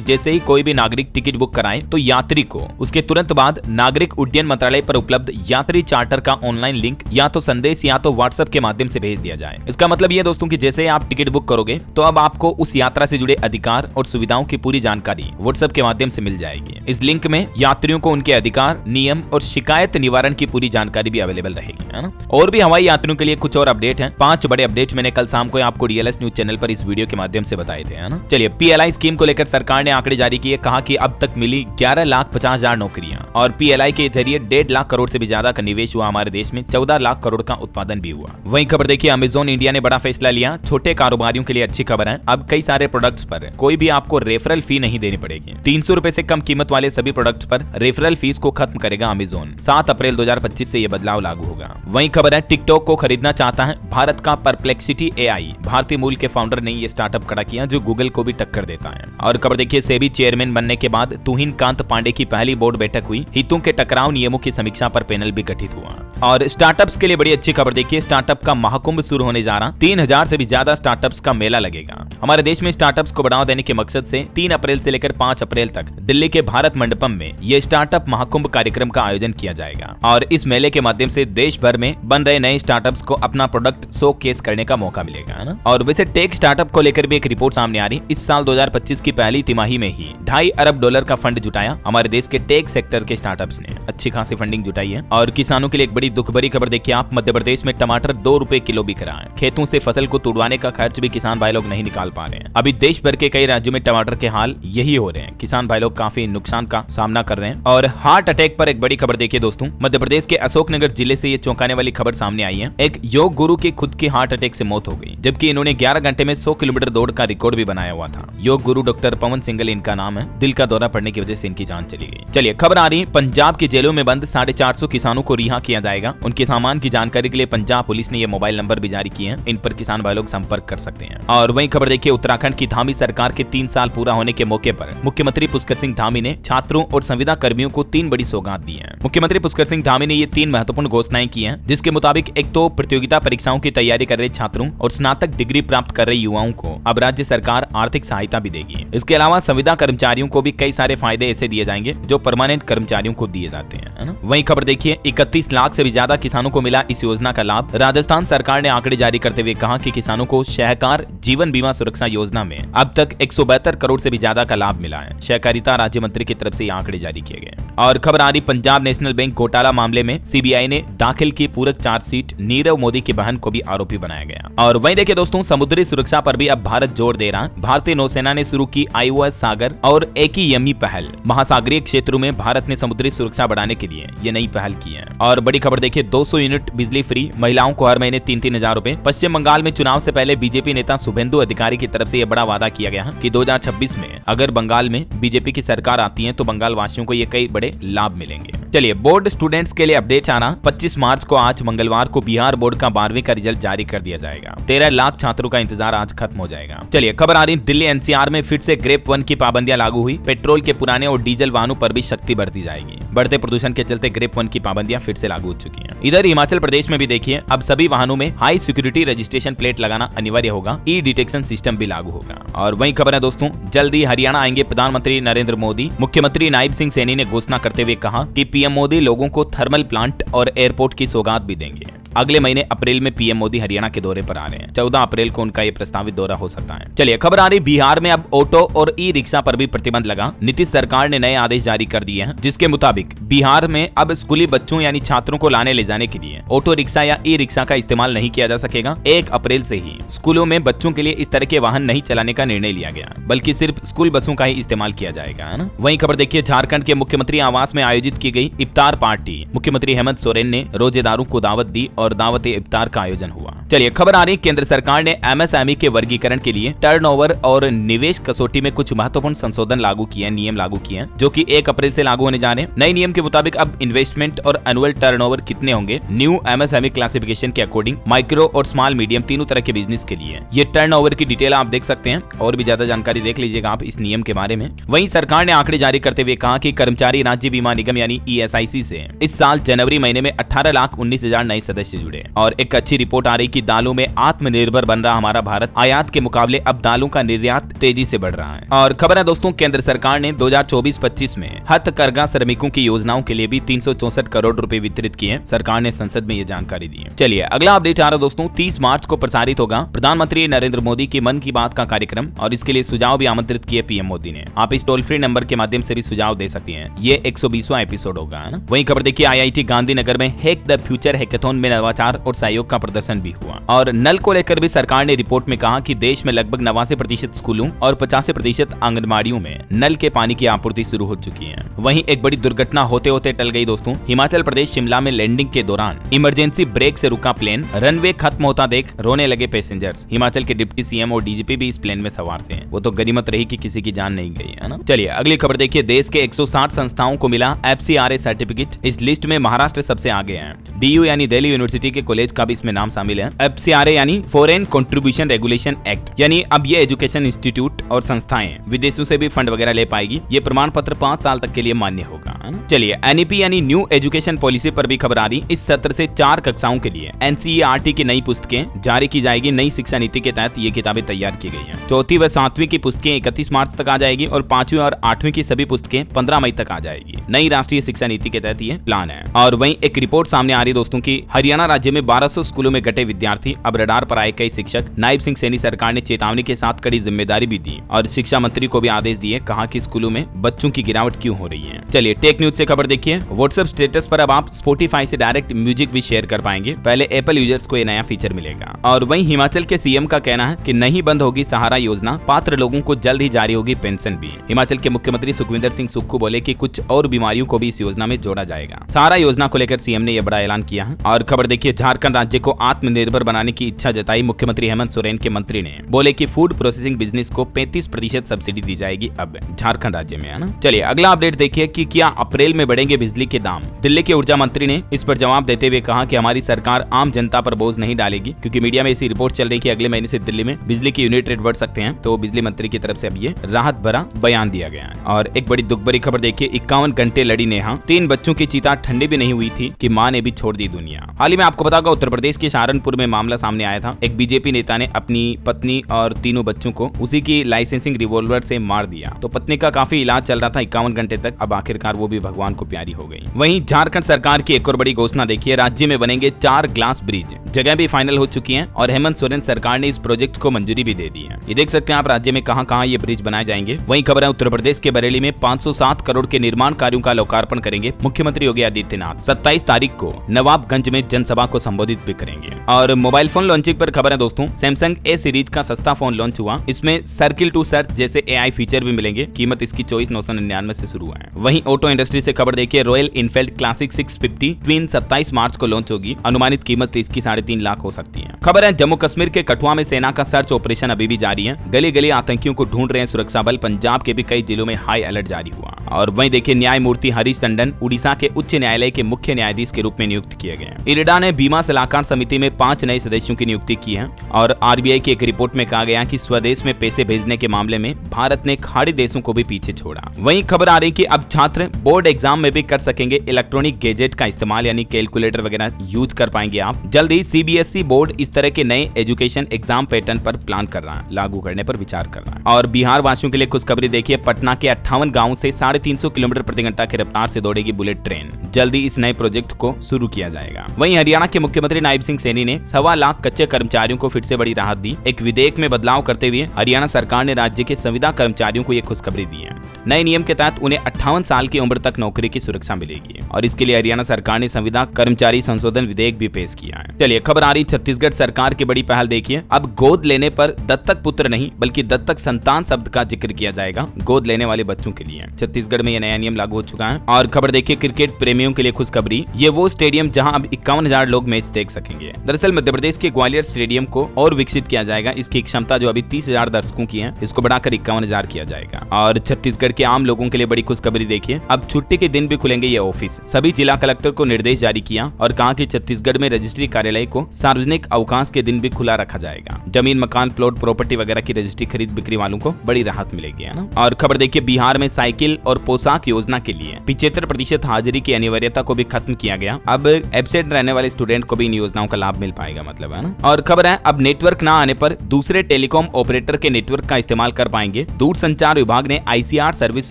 जैसे ही कोई भी नागरिक टिकट बुक कराए तो यात्री को उसके तुरंत बाद नागरिक उड्डयन मंत्रालय पर उपलब्ध यात्री चार्टर का ऑनलाइन लिंक या तो संदेश या तो व्हाट्सएप के माध्यम से भेज दिया जाए। इसका मतलब ये दोस्तों कि जैसे आप टिकट बुक करोगे तो अब आपको उस यात्रा से जुड़े अधिकार और सुविधाओं की पूरी जानकारी व्हाट्सएप के माध्यम से मिल जाएगी। इस लिंक में यात्रियों को उनके अधिकार, नियम और शिकायत निवारण की पूरी जानकारी भी अवेलेबल रहेगी, है ना। और भी हवाई यात्रियों के लिए कुछ और अपडेट है। 5 बड़े अपडेट मैंने कल शाम को आपको DLS न्यूज चैनल पर इस वीडियो के माध्यम से बताए थे, है ना। चलिए PLI स्कीम को लेकर सरकार ने आंकड़े जारी किए। कहा कि अब तक मिली 11,50,000 नौकरियां और PLI के जरिए 1.5 लाख करोड़ से भी ज्यादा का निवेश हुआ। हमारे देश में 14 लाख करोड़ का उत्पादन भी हुआ। वहीं खबर देखिए, अमेज़न इंडिया ने बड़ा फैसला लिया। छोटे कारोबारियों के लिए अच्छी खबर है। अब कई सारे प्रोडक्ट्स पर कोई भी आपको रेफरल फी नहीं देनी पड़ेगी। 300 रुपए से कम कीमत वाले सभी प्रोडक्ट्स पर रेफरल फीस को खत्म करेगा अमेज़न। 7 अप्रैल 2025 से यह बदलाव लागू होगा। वहीं खबर है, टिकटॉक को खरीदना चाहता है भारत का परप्लेक्सिटी AI। भारतीय मूल के फाउंडर ने यह स्टार्टअप खड़ा किया जो गूगल को भी टक्कर देता है। और खबर देखिए, सेबी चेयरमैन बनने के बाद तुहिन कांत पांडे की पहली बोर्ड बैठक हुई। हितों के टकराव नियमों की समीक्षा पर पैनल भी गठित हुआ। और स्टार्टअप्स के लिए बड़ी अच्छी खबर देखिए, स्टार्टअप का महाकुंभ शुरू होने जा रहा। 3000 से भी ज्यादा स्टार्टअप्स का मेला लगेगा। हमारे देश में स्टार्टअप्स को बढ़ावा देने के मकसद से 3 अप्रैल से लेकर 5 अप्रैल तक दिल्ली के भारत मंडपम में यह स्टार्टअप महाकुंभ कार्यक्रम का आयोजन किया जाएगा। और इस मेले के माध्यम से देश भर में बन रहे नए स्टार्टअप्स को अपना प्रोडक्ट शोकेस करने का मौका मिलेगा, है ना। और वैसे टेक स्टार्टअप को लेकर भी एक रिपोर्ट सामने आ रही। इस साल 2025 की पहली तिमाही में ही $2.5 अरब का फंड जुटाया हमारे देश के टेक सेक्टर के स्टार्टअप्स ने। अच्छी खासी फंडिंग जुटाई है। और किसानों के लिए एक बड़ी दुख भरी खबर देखिए आप, मध्य प्रदेश में टमाटर 2 रुपए किलो बिक रहा है। खेतों से फसल को तुड़वाने का खर्च भी किसान भाई लोग नहीं निकाल पा रहे हैं। अभी देश भर के कई राज्यों में टमाटर के हाल यही हो रहे हैं। किसान भाई लोग काफी नुकसान का सामना कर रहे हैं। और हार्ट अटैक पर एक बड़ी खबर देखिए दोस्तों, मध्य प्रदेश के अशोकनगर जिले से ये चौंकाने वाली खबर सामने आई है। एक योग गुरु की खुद की हार्ट अटैक से मौत हो गई, जबकि इन्होंने 11 घंटे में 100 किलोमीटर दौड़ का रिकॉर्ड भी बनाया हुआ था। योग गुरु डॉक्टर पवन सिंगल इनका नाम है। दिल का दौरा पड़ने की वजह से इनकी जान चली गई। चलिए खबर आ रही है, पंजाब की जेलों में बंद 450 किसानों को रिहा किया जाएगा। उनके सामान की जानकारी के लिए पंजाब पुलिस ने ये मोबाइल नंबर भी जारी किए हैं। इन पर किसान भाई लोग संपर्क कर सकते हैं। और वहीं खबर देखिए, उत्तराखंड की धामी सरकार के 3 साल पूरा होने के मौके पर मुख्यमंत्री पुष्कर सिंह धामी ने छात्रों और संविदा कर्मियों को 3 बड़ी सौगात दी है। मुख्यमंत्री पुष्कर सिंह धामी ने ये 3 महत्वपूर्ण घोषणाएं की हैं, जिसके मुताबिक एक तो प्रतियोगिता परीक्षाओं की तैयारी कर रहे छात्रों और स्नातक डिग्री प्राप्त कर रहे युवाओं को अब राज्य सरकार आर्थिक सहायता भी देगी। इसके अलावा संविदा कर्मचारियों को भी कई सारे फायदे ऐसे दिए जाएंगे जो परमानेंट कर्मचारियों को दिए जाते हैं, है ना। वहीं खबर देखिए, 31 लाख से भी ज्यादा किसानों को मिला इस योजना का लाभ। राजस्थान सरकार ने आंकड़े जारी करते हुए कहा कि किसानों को सहकार जीवन बीमा सुरक्षा योजना में अब तक 172 करोड़ से भी ज्यादा का लाभ मिला है। सहकारिता राज्य मंत्री की तरफ से ये आंकड़े जारी किए गए। और खबर आ रही, पंजाब नेशनल बैंक घोटाला मामले में CBI ने दाखिल की पूरक चार्जशीट। नीरव मोदी की बहन को भी आरोपी बनाया गया। और वहीं देखिए दोस्तों, समुद्री सुरक्षा पर भी अब भारत जोर दे रहा। भारतीय नौसेना ने शुरू की IOS सागर और AKME पहल। महासागरीय क्षेत्रों में भारत ने समुद्री सुरक्षा बढ़ाने के लिए ये नई पहल की है। और बड़ी खबर देखिए, 200 यूनिट बिजली फ्री, महिलाओं को हर महीने 3-3 हजार रुपए। पश्चिम बंगाल में चुनाव से पहले बीजेपी नेता शुभेंदु अधिकारी की तरफ से यह बड़ा वादा किया गया है कि 2026 में अगर बंगाल में बीजेपी की सरकार आती है तो बंगाल वासियों को ये कई बड़े लाभ मिलेंगे। चलिए बोर्ड स्टूडेंट्स के लिए अपडेट आना। 25 मार्च को आज मंगलवार को बिहार बोर्ड का 12वीं का रिजल्ट जारी कर दिया जाएगा। 13 लाख छात्रों का इंतजार आज खत्म हो जाएगा। चलिए खबर आ रही, दिल्ली NCR में फिर से ग्रेप 1 की पाबंदियां लागू हुई। पेट्रोल के पुराने और डीजल वाहनों पर भी सख्ती बढ़ती जाएगी। बढ़ते प्रदूषण के चलते ग्रेप 1 की पाबंदियां फिर से लागू हो चुकी हैं। इधर हिमाचल प्रदेश में भी देखिए, अब सभी वाहनों में हाई सिक्योरिटी रजिस्ट्रेशन प्लेट लगाना अनिवार्य होगा। ई डिटेक्शन सिस्टम भी लागू होगा। और वहीं खबर है दोस्तों, जल्दी हरियाणा आएंगे प्रधानमंत्री नरेंद्र मोदी। मुख्यमंत्री नायब सिंह सैनी ने घोषणा करते हुए कहा कि PM मोदी लोगों को थर्मल प्लांट और एयरपोर्ट की सौगात भी देंगे। अगले महीने अप्रैल में PM मोदी हरियाणा के दौरे पर आ रहे हैं। 14 अप्रैल को उनका ये प्रस्तावित दौरा हो सकता है। चलिए खबर आ रही, बिहार में अब ऑटो और ई-रिक्शा पर भी प्रतिबंध लगा। नीतीश सरकार ने नए आदेश जारी कर दिए हैं, जिसके मुताबिक बिहार में अब स्कूली बच्चों यानी छात्रों को लाने ले जाने के लिए ऑटो रिक्शा या ई-रिक्शा का इस्तेमाल नहीं किया जा सकेगा। 1 अप्रैल से ही स्कूलों में बच्चों के लिए इस तरह के वाहन नहीं चलाने का निर्णय लिया गया, बल्कि सिर्फ स्कूल बसों का ही इस्तेमाल किया जाएगा, है ना। वहीं खबर देखिए, झारखंड के मुख्यमंत्री आवास में आयोजित की गई इफ्तार पार्टी। मुख्यमंत्री हेमंत सोरेन ने रोजेदारों को दावत दी और दावत इफ्तार का आयोजन हुआ। चलिए खबर आ रही, केंद्र सरकार ने एमएसएमई के वर्गीकरण के लिए टर्नओवर और निवेश कसौटी में कुछ महत्वपूर्ण संशोधन लागू किए, नियम लागू किए हैं, जो कि 1 अप्रैल से लागू होने जा रहे हैं। नए नियम के मुताबिक अब इन्वेस्टमेंट और एनुअल टर्नओवर कितने होंगे, न्यू एमएसएमई क्लासिफिकेशन के अकॉर्डिंग माइक्रो और स्मॉल मीडियम तीनों तरह के बिजनेस के लिए ये टर्नओवर की डिटेल आप देख सकते हैं, और भी ज्यादा जानकारी देख लीजिएगा आप इस नियम के बारे में। वहीं सरकार ने आंकड़े जारी करते हुए कहा कि कर्मचारी राज्य बीमा निगम यानी ईएसआईसी से इस साल जनवरी महीने में 18,19,000 नए सदस्य जुड़े। और एक अच्छी रिपोर्ट आ रही कि दालों में आत्मनिर्भर बन रहा हमारा भारत, आयात के मुकाबले अब दालों का निर्यात तेजी से बढ़ रहा है। और खबर है दोस्तों, केंद्र सरकार ने 2024-25 में हथकरघा श्रमिकों की योजनाओं के लिए भी 364 करोड़ रुपए वितरित किए। सरकार ने संसद में ये जानकारी दी है। चलिए अगला अपडेट आ रहा दोस्तों, 30 मार्च को प्रसारित होगा प्रधानमंत्री नरेंद्र मोदी की मन की बात का कार्यक्रम, और इसके लिए सुझाव भी आमंत्रित किए पीएम मोदी ने। आप इस टोल फ्री नंबर के माध्यम से भी सुझाव दे सकते हैं। ये 120वां एपिसोड होगा, है ना। वहीं खबर देखिए, आईआईटी गांधीनगर में हैक द फ्यूचर हैकाथन में नवाचार और सहयोग का प्रदर्शन भी हुआ। और नल को लेकर भी सरकार ने रिपोर्ट में कहा कि देश में लगभग 89% स्कूलों और 85% आंगनबाड़ियों में नल के पानी की आपूर्ति शुरू हो चुकी है। वहीं एक बड़ी दुर्घटना होते होते टल गई दोस्तों। हिमाचल प्रदेश शिमला में लैंडिंग के दौरान इमरजेंसी ब्रेक से रुका प्लेन, रनवे खत्म होता देख रोने लगे पैसेंजर्स। हिमाचल के डिप्टी सीएम और डीजीपी भी इस प्लेन में सवार थे। वो तो गनीमत रही कि किसी की जान नहीं गई, है ना। चलिए अगली खबर देखिए, देश के 160 संस्थाओं को मिला FCRA सर्टिफिकेट। इस लिस्ट में महाराष्ट्र सबसे आगे है। DU यानी दिल्ली यूनिवर्सिटी के कॉलेज का भी इसमें नाम शामिल है। FCRA यानी फॉरेन कंट्रीब्यूशन रेगुलेशन एक्ट, यानी अब ये एजुकेशन इंस्टीट्यूट और संस्थाएं विदेशों से भी फंड वगैरह ले पाएगी। ये प्रमाण पत्र 5 साल तक के लिए मान्य होगा। चलिए NEP यानी न्यू एजुकेशन पॉलिसी पर भी खबर आ रही। इस सत्र से 4 कक्षाओं के लिए NCERT की नई पुस्तकें जारी की जाएगी। नई शिक्षा नीति के तहत ये किताबें तैयार की गई हैं। 4वीं व 7वीं की पुस्तकें 31 मार्च तक आ जाएगी और 5वीं और 8वीं की सभी पुस्तकें 15 मई तक आ जाएगी। नई राष्ट्रीय शिक्षा नीति के तहत ये प्लान है। और वहीं एक रिपोर्ट सामने आ रही दोस्तों की हरियाणा राज्य में 1200 स्कूलों में घटे विद्यार्थी, अब रडार पर आए कई शिक्षक। नायब सिंह सैनी सरकार ने चेतावनी के साथ कड़ी जिम्मेदारी भी दी और शिक्षा मंत्री को भी आदेश दिए, कहा कि स्कूलों में बच्चों की गिरावट क्यों हो रही है। चलिए टेक न्यूज से खबर देखिए, व्हाट्सएप स्टेटस पर अब आप स्पॉटिफाई से डायरेक्ट म्यूजिक भी शेयर कर पाएंगे। पहले एप्पल यूजर्स को ये नया फीचर मिलेगा। और वहीं हिमाचल के सीएम का कहना है कि नहीं बंद होगी सहारा योजना, पात्र लोगों को जल्द ही जारी होगी पेंशन भी। हिमाचल के मुख्यमंत्री सुखविंदर सिंह सुक्खू बोले कि कुछ और बीमारियों को भी इस योजना में जोड़ा जाएगा। सहारा योजना को लेकर सीएम ने यह बड़ा ऐलान किया है। और खबर देखिए, झारखंड राज्य को आत्मनिर्भर बनाने की इच्छा जताई मुख्यमंत्री हेमंत सोरेन के मंत्री ने। बोले कि फूड प्रोसेसिंग बिजनेस को 35% सब्सिडी दी जाएगी अब झारखंड राज्य में, है ना। चलिए अगला अपडेट देखिए कि क्या अप्रैल में बढ़ेंगे बिजली के दाम। दिल्ली के ऊर्जा मंत्री ने इस पर जवाब देते हुए कहा कि हमारी सरकार आम जनता पर बोझ नहीं डालेगी, क्योंकि मीडिया में ऐसी रिपोर्ट चल रही है कि अगले महीने से दिल्ली में बिजली की यूनिट रेट बढ़ सकते हैं। तो बिजली मंत्री की तरफ से अब ये राहत भरा बयान दिया गया है। और एक बड़ी दुख भरी खबर देखिए, 51 घंटे लड़ी नेहा, 3 बच्चों की चिता ठंडी भी नहीं हुई थी कि मां ने भी छोड़ दी दुनिया। हाल ही में आपको पता होगा उत्तर प्रदेश के सहारनपुर में मामला सामने आया था। एक बीजेपी नेता ने अपनी पत्नी और 3 बच्चों को उसी की लाइसेंसिंग रिवॉल्वर से मार दिया। तो पत्नी का काफी इलाज चल रहा था 51 घंटे तक, अब आखिरकार वो भी भगवान को प्यारी हो गई। वहीं झारखंड सरकार की एक और बड़ी घोषणा देखिए, राज्य में बनेंगे 4 ग्लास ब्रिज, जगह भी फाइनल हो चुकी है और हेमंत सोरेन सरकार ने इस प्रोजेक्ट को मंजूरी भी दे दी है। ये देख सकते हैं आप राज्य में कहां-कहां ये ब्रिज बनाए जाएंगे। वहीं खबर है उत्तर प्रदेश के बरेली में 507 करोड़ के निर्माण कार्यों का लोकार्पण करेंगे मुख्यमंत्री योगी आदित्यनाथ। 27 तारीख को नवाबगंज में जनसभा को संबोधित भी करेंगे। और मोबाइल फोन लॉन्चिंग पर खबर है दोस्तों, सैमसंग ए सीरीज का सस्ता फोन लॉन्च हुआ। इसमें सर्किल टू सर्च जैसे AI फीचर भी मिलेंगे। कीमत इसकी 24,999 से शुरू है। वहीं ऑटो इंडस्ट्री से खबर देखिए, रॉयल इनफील्ड क्लासिक 650 ट्विन 27 मार्च को लॉन्च होगी। अनुमानित कीमत इसकी 3.5 लाख हो सकती है। खबर है जम्मू कश्मीर के कठुआ में सेना का सर्च ऑपरेशन अभी भी जारी है। गली गली आतंकियों को ढूंढ रहे हैं सुरक्षा बल। पंजाब के भी कई जिलों में हाई अलर्ट जारी हुआ। और वहीं देखिए, न्यायमूर्ति हरीश टंडन उड़ीसा के उच्च न्यायालय के मुख्य न्यायाधीश के रूप में नियुक्त किए गए। इरडा ने बीमा सलाहकार समिति में 5 नए सदस्यों की नियुक्ति की है। और RBI की एक रिपोर्ट में कहा गया कि स्वदेश में पैसे भेजने के मामले में भारत ने खाड़ी देशों को भी पीछे छोड़ा। वहीं खबर आ रही कि अब छात्र बोर्ड एग्जाम में भी कर सकेंगे इलेक्ट्रॉनिक गैजेट का इस्तेमाल, यानी कैलकुलेटर वगैरह यूज कर पाएंगे आप। जल्द ही CBSE बोर्ड इस तरह के नए एजुकेशन एग्जाम पैटर्न पर प्लान कर रहा है, लागू करने पर विचार कर रहा है। और बिहार वासियों के लिए खुशखबरी देखिए, पटना के 58 गाँव से 350 किलोमीटर प्रति घंटा की रफ्तार से दौड़ेगी बुलेट ट्रेन। जल्दी इस नए प्रोजेक्ट को शुरू किया जाएगा। वहीं हरियाणा के मुख्यमंत्री नायब सिंह सैनी ने 1.25 लाख कच्चे कर्मचारियों को फिर से बड़ी राहत दी। एक विधेयक में बदलाव करते हुए हरियाणा सरकार ने राज्य के संविदा कर्मचारियों को यह खुशखबरी दी है। नए नियम के तहत उन्हें 58 साल की उम्र तक नौकरी की सुरक्षा मिलेगी। और इसके लिए हरियाणा सरकार ने संविदा कर्मचारी संशोधन विधेयक भी पेश किया है। चलिए खबर आ रही छत्तीसगढ़ सरकार की बड़ी पहल देखिए, अब गोद लेने पर दत्तक पुत्र नहीं बल्कि दत्तक संतान शब्द का जिक्र किया जाएगा गोद लेने वाले बच्चों के लिए। छत्तीसगढ़ छत्तीसगढ़ में यह नया नियम लागू हो चुका है। और खबर देखिए क्रिकेट प्रेमियों के लिए खुशखबरी, ये वो स्टेडियम जहां अब 51,000 लोग मैच देख सकेंगे। दरअसल मध्य प्रदेश के ग्वालियर स्टेडियम को और विकसित किया जाएगा। इसकी क्षमता जो अभी 30,000 दर्शकों की है, इसको बढ़ाकर 51,000 किया जाएगा। और छत्तीसगढ़ के आम लोगों के लिए बड़ी खुशखबरी देखिए, अब छुट्टी के दिन भी खुलेंगे ये ऑफिस। सभी जिला कलेक्टर को निर्देश जारी किया और कहा कि छत्तीसगढ़ में रजिस्ट्री कार्यालय को सार्वजनिक अवकाश के दिन भी खुला रखा जाएगा। जमीन, मकान, प्लॉट, प्रॉपर्टी वगैरह की रजिस्ट्री खरीद बिक्री वालों को बड़ी राहत मिलेगी, है ना। और खबर देखिए बिहार में साइकिल और पोशाक योजना के लिए 75% हाजिरी की अनिवार्यता को भी खत्म किया गया। अब एब्सेंट रहने वाले स्टूडेंट को भी इन योजनाओं का लाभ मिल पाएगा, मतलब, है ना। और खबर है अब नेटवर्क ना आने पर दूसरे टेलीकॉम ऑपरेटर के नेटवर्क का इस्तेमाल कर पाएंगे। दूरसंचार विभाग ने ICR सर्विस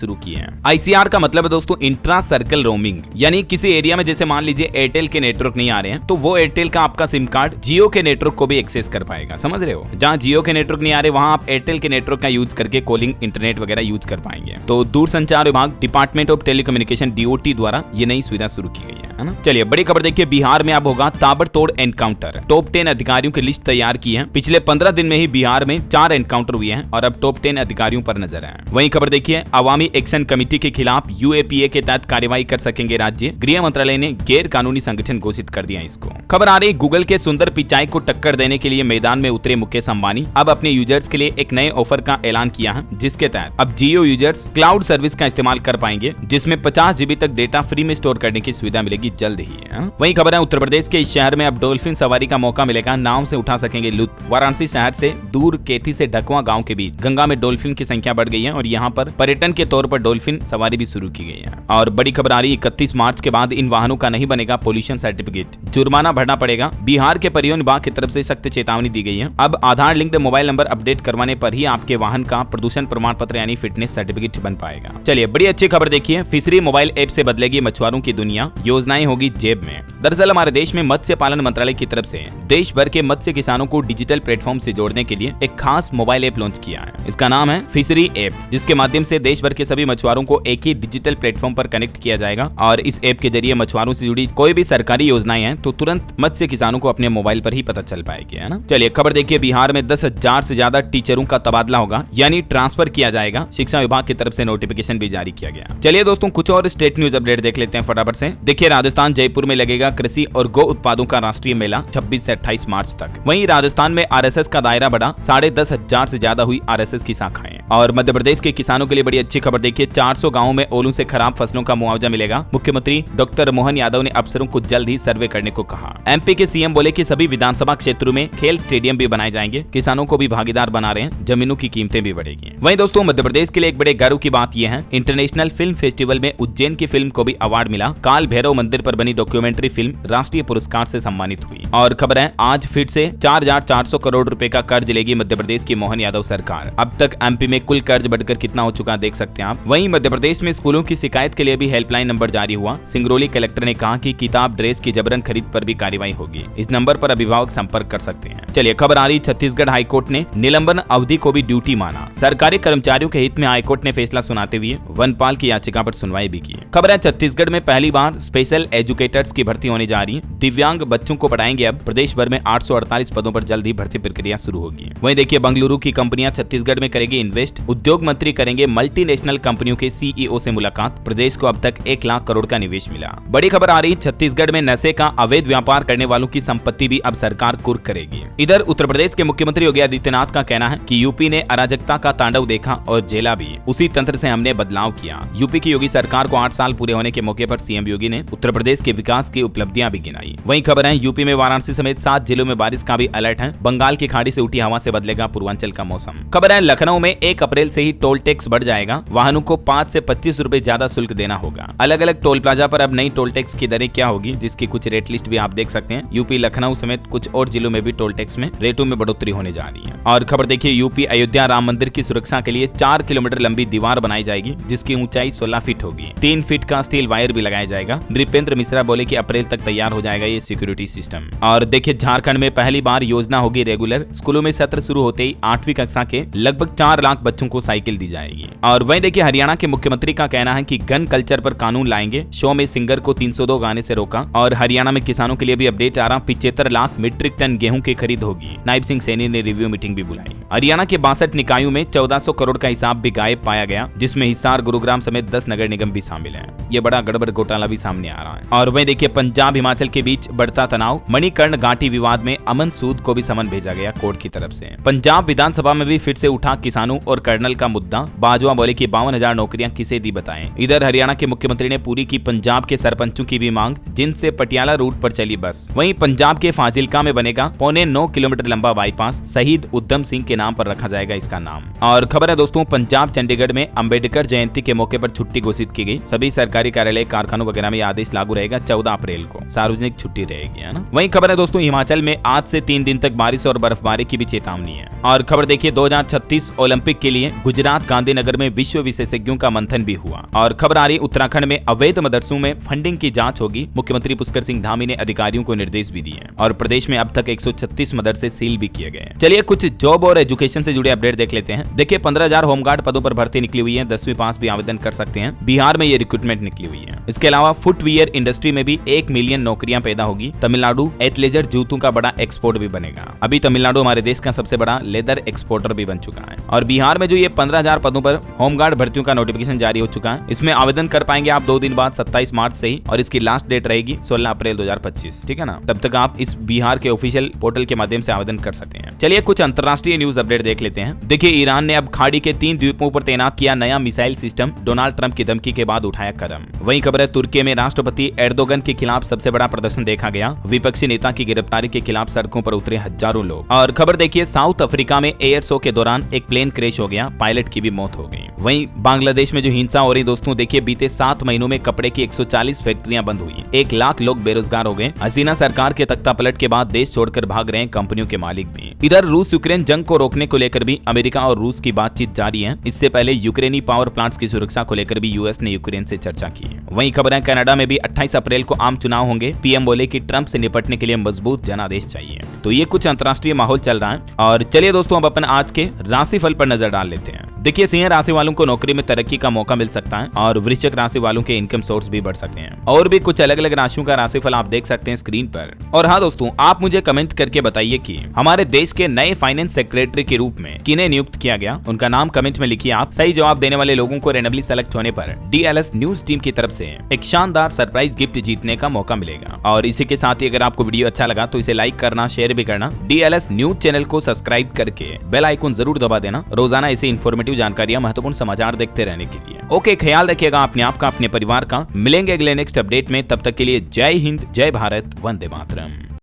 शुरू की है। ICR का मतलब है दोस्तों इंट्रा सर्कल रोमिंग, यानी किसी एरिया में जैसे मान लीजिए एयरटेल के नेटवर्क नहीं आ रहे हैं तो वो एयरटेल का आपका सिम कार्ड जियो के नेटवर्क को भी एक्सेस कर पाएगा, समझ रहे हो। जहां जियो के नेटवर्क नहीं आ रहे वहां आप एयरटेल के नेटवर्क का यूज करके कॉलिंग, इंटरनेट वगैरह यूज कर पाएंगे। तो दूरसंचार विभाग, डिपार्टमेंट ऑफ टेलीकम्युनिकेशन DOT द्वारा ये नई सुविधा शुरू की गई है ना। चलिए बड़ी खबर देखिए, बिहार में अब होगा ताबड़तोड़ एनकाउंटर। टॉप 10 अधिकारियों की लिस्ट तैयार की है। पिछले 15 दिन में ही बिहार में 4 एनकाउंटर हुए हैं और अब टॉप 10 अधिकारियों पर नजर है। वहीं खबर देखिए, अवामी एक्शन कमेटी के खिलाफ UAPA के तहत कार्रवाई कर सकेंगे राज्य। गृह मंत्रालय ने गैर कानूनी संगठन घोषित कर दिया इसको। खबर आ रही गूगल के सुंदर पिचाई को टक्कर देने के लिए मैदान में उतरे मुकेश अंबानी। अब अपने यूजर्स के लिए एक नए ऑफर का ऐलान किया है, जिसके तहत अब जियो यूजर्स क्लाउड सर्विस का इस्तेमाल कर पाएंगे, जिसमें 50 GB तक डेटा फ्री में स्टोर करने की सुविधा मिलेगी जल्द ही है। वहीं खबर है उत्तर प्रदेश के इस शहर में अब डॉल्फिन सवारी का मौका मिलेगा। नाव से उठा सकेंगे लुत्फ। वाराणसी शहर से दूर केथी से ढकवा गांव के बीच गंगा में डॉल्फिन की संख्या बढ़ गई है और यहाँ पर पर्यटन के तौर पर डॉल्फिन सवारी भी शुरू की गई है। और बड़ी खबर आ रही 31 मार्च के बाद इन वाहनों का नहीं बनेगा पोल्यूशन सर्टिफिकेट, जुर्माना भरना पड़ेगा। बिहार के परिवहन विभाग की तरफ से सख्त चेतावनी दी गई है। अब आधार लिंक्ड मोबाइल नंबर अपडेट करवाने पर ही आपके वाहन का प्रदूषण प्रमाण पत्र यानी फिटनेस सर्टिफिकेट बन पाएगा। चलिए बड़ी अच्छी खबर देखिए, फिशरी मोबाइल ऐप से बदलेगी मछुआरों की दुनिया, योजनाएं होगी जेब में। दरअसल हमारे देश में मत्स्य पालन मंत्रालय की तरफ से देश भर के मत्स्य किसानों को डिजिटल प्लेटफॉर्म से जोड़ने के लिए एक खास मोबाइल ऐप लॉन्च किया है। इसका नाम है फिशरी ऐप, जिसके माध्यम से देश भर के सभी मछुआरों को एक ही डिजिटल प्लेटफॉर्म पर कनेक्ट किया जाएगा। और इस ऐप के जरिए मछुआरों से जुड़ी कोई भी सरकारी योजनाएं हैं तो तुरंत मत्स्य किसानों को अपने मोबाइल पर ही पता चल पाएगी, है ना। चलिए खबर देखिए, बिहार में 10,000 से ज्यादा टीचरों का तबादला होगा, यानी ट्रांसफर किया जाएगा। शिक्षा विभाग की तरफ से नोटिफिकेशन भी जारी किया गया। चलिए दोस्तों कुछ और स्टेट न्यूज अपडेट देख लेते हैं फटाफट से। देखिए राजस्थान जयपुर में लगेगा कृषि और गो उत्पादों का राष्ट्रीय मेला 26 से 28 मार्च तक। वहीं राजस्थान में RSS का दायरा बढ़ा, 10,500 से ज्यादा हुई RSS की शाखाएं। और मध्य प्रदेश के किसानों के लिए बड़ी अच्छी खबर देखिए, 400 गाँवों में ओलों से खराब फसलों का मुआवजा मिलेगा। मुख्यमंत्री डॉक्टर मोहन यादव ने अफसरों को जल्द ही सर्वे करने को कहा। MP के CM बोले कि सभी विधानसभा क्षेत्रों में खेल स्टेडियम भी बनाए जाएंगे। किसानों को भी भागीदार बना रहे हैं, जमीनों की कीमतें भी बढ़ेगी। वहीं दोस्तों मध्य प्रदेश के लिए एक बड़े गर्व की बात यह है, इंटरनेशनल फिल्म फेस्टिवल में उज्जैन की फिल्म को भी अवार्ड मिला। काल भैरव मंदिर पर बनी डॉक्यूमेंट्री फिल्म राष्ट्रीय पुरस्कार से सम्मानित हुई। और खबर है आज फिर से 4,400 करोड़ रुपए का कर्ज लेगी मध्य प्रदेश की मोहन यादव सरकार। अब तक MP में कुल कर्ज बढ़कर कितना हो चुका देख सकते हैं आप। वहीं मध्य प्रदेश में स्कूलों की शिकायत के लिए भी हेल्पलाइन नंबर जारी हुआ। सिंगरौली कलेक्टर ने कहा कि किताब, ड्रेस की जबरन खरीद पर भी कार्रवाई होगी। इस नंबर पर अभिभावक संपर्क कर सकते हैं। चलिए खबर आ रही, छत्तीसगढ़ हाईकोर्ट ने निलंबन अवधि को भी ड्यूटी माना। सरकारी कर्मचारियों के हित में हाईकोर्ट ने फैसला सुनाते हुए वनपाल की याचिका पर सुनवाई भी की। खबर है छत्तीसगढ़ में पहली बार स्पेशल एजुकेटर्स की भर्ती होने जा रही है। दिव्यांग बच्चों को पढ़ाएंगे। अब प्रदेश भर में 848 पदों पर जल्द ही भर्ती प्रक्रिया शुरू होगी। वहीं देखिए बंगलुरु की कंपनियां छत्तीसगढ़ में करेगी इन्वेस्ट। उद्योग मंत्री करेंगे मल्टीनेशनल कंपनियों के CEO से मुलाकात। प्रदेश को अब तक 1 लाख करोड़ का निवेश मिला। बड़ी खबर आ रही, छत्तीसगढ़ में नशे का अवैध व्यापार करने वालों की संपत्ति भी अब सरकार कुर्क करेगी। इधर उत्तर प्रदेश के मुख्यमंत्री योगी आदित्यनाथ का कहना है कि यूपी ने अराजकता का तांडव देखा और झेला भी, उसी तंत्र से हमने बदलाव किया। यूपी की योगी सरकार को 8 साल पूरे होने के मौके पर CM योगी ने उत्तर प्रदेश के विकास की उपलब्धियां भी गिनाई। वहीं खबर है यूपी में वाराणसी समेत 7 जिलों में बारिश का भी अलर्ट है। बंगाल की खाड़ी से उठी हवा से बदलेगा पूर्वांचल का मौसम। खबर है लखनऊ में 1 अप्रैल से ही टोल टैक्स बढ़ जाएगा। वाहनों को 5 से 25 रुपए ज्यादा शुल्क देना होगा। अलग अलग टोल प्लाजा पर अब नई टोल टैक्स की दरें क्या होगी, जिसकी कुछ रेट लिस्ट भी आप देख सकते हैं। यूपी लखनऊ समेत कुछ और जिलों में भी टोल टैक्स में रेटों में बढ़ोतरी होने जा रही है। और खबर देखिए यूपी अयोध्या राम मंदिर की सुरक्षा के लिए 4 किलोमीटर लंबी दीवार बनाई जाएगी, जिसकी ऊंचाई 16 फीट होगी। 3 फीट का स्टील वायर भी लगाया जाएगा। नृपेंद्र मिश्रा बोले कि अप्रैल तक तैयार हो जाएगा ये सिक्योरिटी सिस्टम। और देखिए झारखंड में पहली बार योजना होगी रेगुलर। स्कूलों में सत्र शुरू होते ही 8वीं कक्षा के लगभग 4 लाख बच्चों को साइकिल दी जाएगी। और वहीं देखिए हरियाणा के मुख्यमंत्री का कहना है कि गन कल्चर पर कानून लाएंगे। शो में सिंगर को 302 गाने से रोका। और हरियाणा में किसानों के लिए भी अपडेट आ रहा, 75 लाख मीट्रिक टन गेहूं की खरीद होगी। नायब सिंह सैनी ने रिव्यू मीटिंग भी बुलाई। हरियाणा के 62 निकायों में 1400 करोड़ का हिसाब भी गायब पाया गया, जिसमें हिसार, गुरुग्राम समेत 10 नगर निगम भी शामिल हैं। ये बड़ा गड़बड़ घोटाला भी सामने आ रहा है। और वहीं देखिए पंजाब हिमाचल के बीच बढ़ता तनाव, मणिकर्ण घाटी विवाद में अमन सूद को भी समन भेजा गया कोर्ट की तरफ से। पंजाब विधानसभा में भी फिर से उठा किसानों और कर्नल का मुद्दा। बाजवा बोले कि 52,000 नौकरियां किसे दी बताएं। इधर हरियाणा के मुख्यमंत्री ने पूरी की पंजाब के सरपंचों की भी मांग, जिनसे पटियाला रूट पर चली बस। वहीं पंजाब के फाजिल्का में बनेगा 9.25 किलोमीटर लंबा बाईपास, शहीद उधम सिंह के नाम पर रखा जाएगा इसका नाम। और खबर है दोस्तों, पंजाब चंडीगढ़ में अंबेडकर जयंती के मौके पर छुट्टी घोषित की गई। सभी सरकारी कार्यालय, कारखानों वगैरह में आदेश लागू रहेगा। 14 अप्रैल को सार्वजनिक छुट्टी रहेगी, है ना। वहीं खबर है दोस्तों, हिमाचल में आज से 3 दिन तक बारिश और बर्फबारी की भी चेतावनी है। और खबर देखिए 2036 ओलंपिक के लिए गुजरात गांधीनगर में विश्व विशेषज्ञों का मंथन भी हुआ। और खबर आ रही उत्तराखंड में अवैध मदरसों में फंडिंग की जांच होगी। मुख्यमंत्री पुष्कर सिंह धामी ने अधिकारियों को निर्देश भी दिए। और प्रदेश में अब तक 136 मदरसे सील भी किए गए। चलिए कुछ जॉब और एजुकेशन से जुड़े अपडेट देख लेते हैं। देखिए 15,000 होमगार्ड पदों पर भर्ती निकली हुई है। 10वीं पास भी आवेदन कर सकते हैं। बिहार में ये रिक्रूटमेंट निकली हुई है। इसके अलावा फुटवियर इंडस्ट्री में भी 1 मिलियन नौकरियां पैदा होगी। तमिलनाडु एथलेजर जूतों का बड़ा एक्सपोर्ट भी बनेगा। अभी तमिलनाडु हमारे देश का सबसे बड़ा लेदर एक्सपोर्टर भी बन चुका है। और बिहार में जो ये 15,000 पदों पर होमगार्ड भर्तियों का नोटिफिकेशन जारी हो चुका है। इसमें आवेदन कर पाएंगे आप 2 दिन बाद 27 मार्च से ही, और इसकी लास्ट डेट रहेगी 16 अप्रैल 2025। ठीक है ना। तब तक आप इस बिहार के ऑफिशियल पोर्टल के माध्यम से आवेदन कर सकते हैं। चलिए कुछ अंतर्राष्ट्रीय न्यूज अपडेट देख लेते हैं। देखिए ईरान ने अब खाड़ी के 3 द्वीपों पर तैनात किया नया मिसाइल सिस्टम। डोनाल्ड ट्रंप की धमकी के बाद उठाया कदम। वहीं खबर है तुर्की में राष्ट्रपति एर्दोगन के खिलाफ सबसे बड़ा प्रदर्शन देखा गया। विपक्षी नेता की गिरफ्तारी के खिलाफ सड़कों पर उतरे हजारों लोग। और खबर देखिए साउथ अफ्रीका में एयर शो के दौरान एक प्लेन क्रैश हो गया, पायलट की भी मौत हो गई। वहीं बांग्लादेश में जो हिंसा हो रही दोस्तों, देखिए बीते 7 महीनों में कपड़े की 140 फैक्ट्रियां बंद हुई। 1 लाख लोग बेरोजगार हो गए। हसीना सरकार के तख्तापलट के बाद देश छोड़कर भाग रहे हैं कंपनियों के मालिक भी। इधर रूस यूक्रेन जंग को रोकने को लेकर भी अमेरिका और रूस की बातचीत जारी है। इससे पहले यूक्रेनी पावर प्लांट्स की सुरक्षा को लेकर भी यूएस ने यूक्रेन से चर्चा की है। वहीं खबर है कनाडा में भी 28 अप्रैल को आम चुनाव होंगे। पीएम बोले कि ट्रंप से निपटने के लिए मजबूत जनादेश चाहिए। तो ये कुछ अंतर्राष्ट्रीय माहौल चल रहा है। और चलिए दोस्तों अब अपन आज के राशिफल पर नजर डाल लेते हैं। देखिए सिंह राशि वालों को नौकरी में तरक्की का मौका मिल सकता है और वृश्चिक राशि वालों के इनकम सोर्स भी बढ़ सकते हैं। और भी कुछ अलग अलग राशियों का राशिफल आप देख सकते हैं स्क्रीन पर। और हाँ दोस्तों, आप मुझे कमेंट करके बताइए कि हमारे देश के नए फाइनेंस सेक्रेटरी के रूप में किन्हें नियुक्त किया गया। उनका नाम कमेंट में लिखिए आप। सही जवाब देने वाले लोगों को रैंडमली सेलेक्ट होने पर DLS न्यूज टीम की तरफ से एक शानदार सरप्राइज गिफ्ट जीतने का मौका मिलेगा। और इसी के साथ ही अगर आपको वीडियो अच्छा लगा तो इसे लाइक करना, शेयर भी करना। DLS न्यूज चैनल को सब्सक्राइब करके बेल आइकन जरूर दबा देना रोजाना ऐसी इन्फॉर्मेटिव जानकारियां, महत्वपूर्ण समाचार देखते रहने के लिए। ओके, ख्याल रखिएगा अपने आप का, अपने परिवार का। मिलेंगे अगले नेक्स्ट अपडेट में। तब तक के लिए जय हिंद, जय भारत, वंदे मातरम।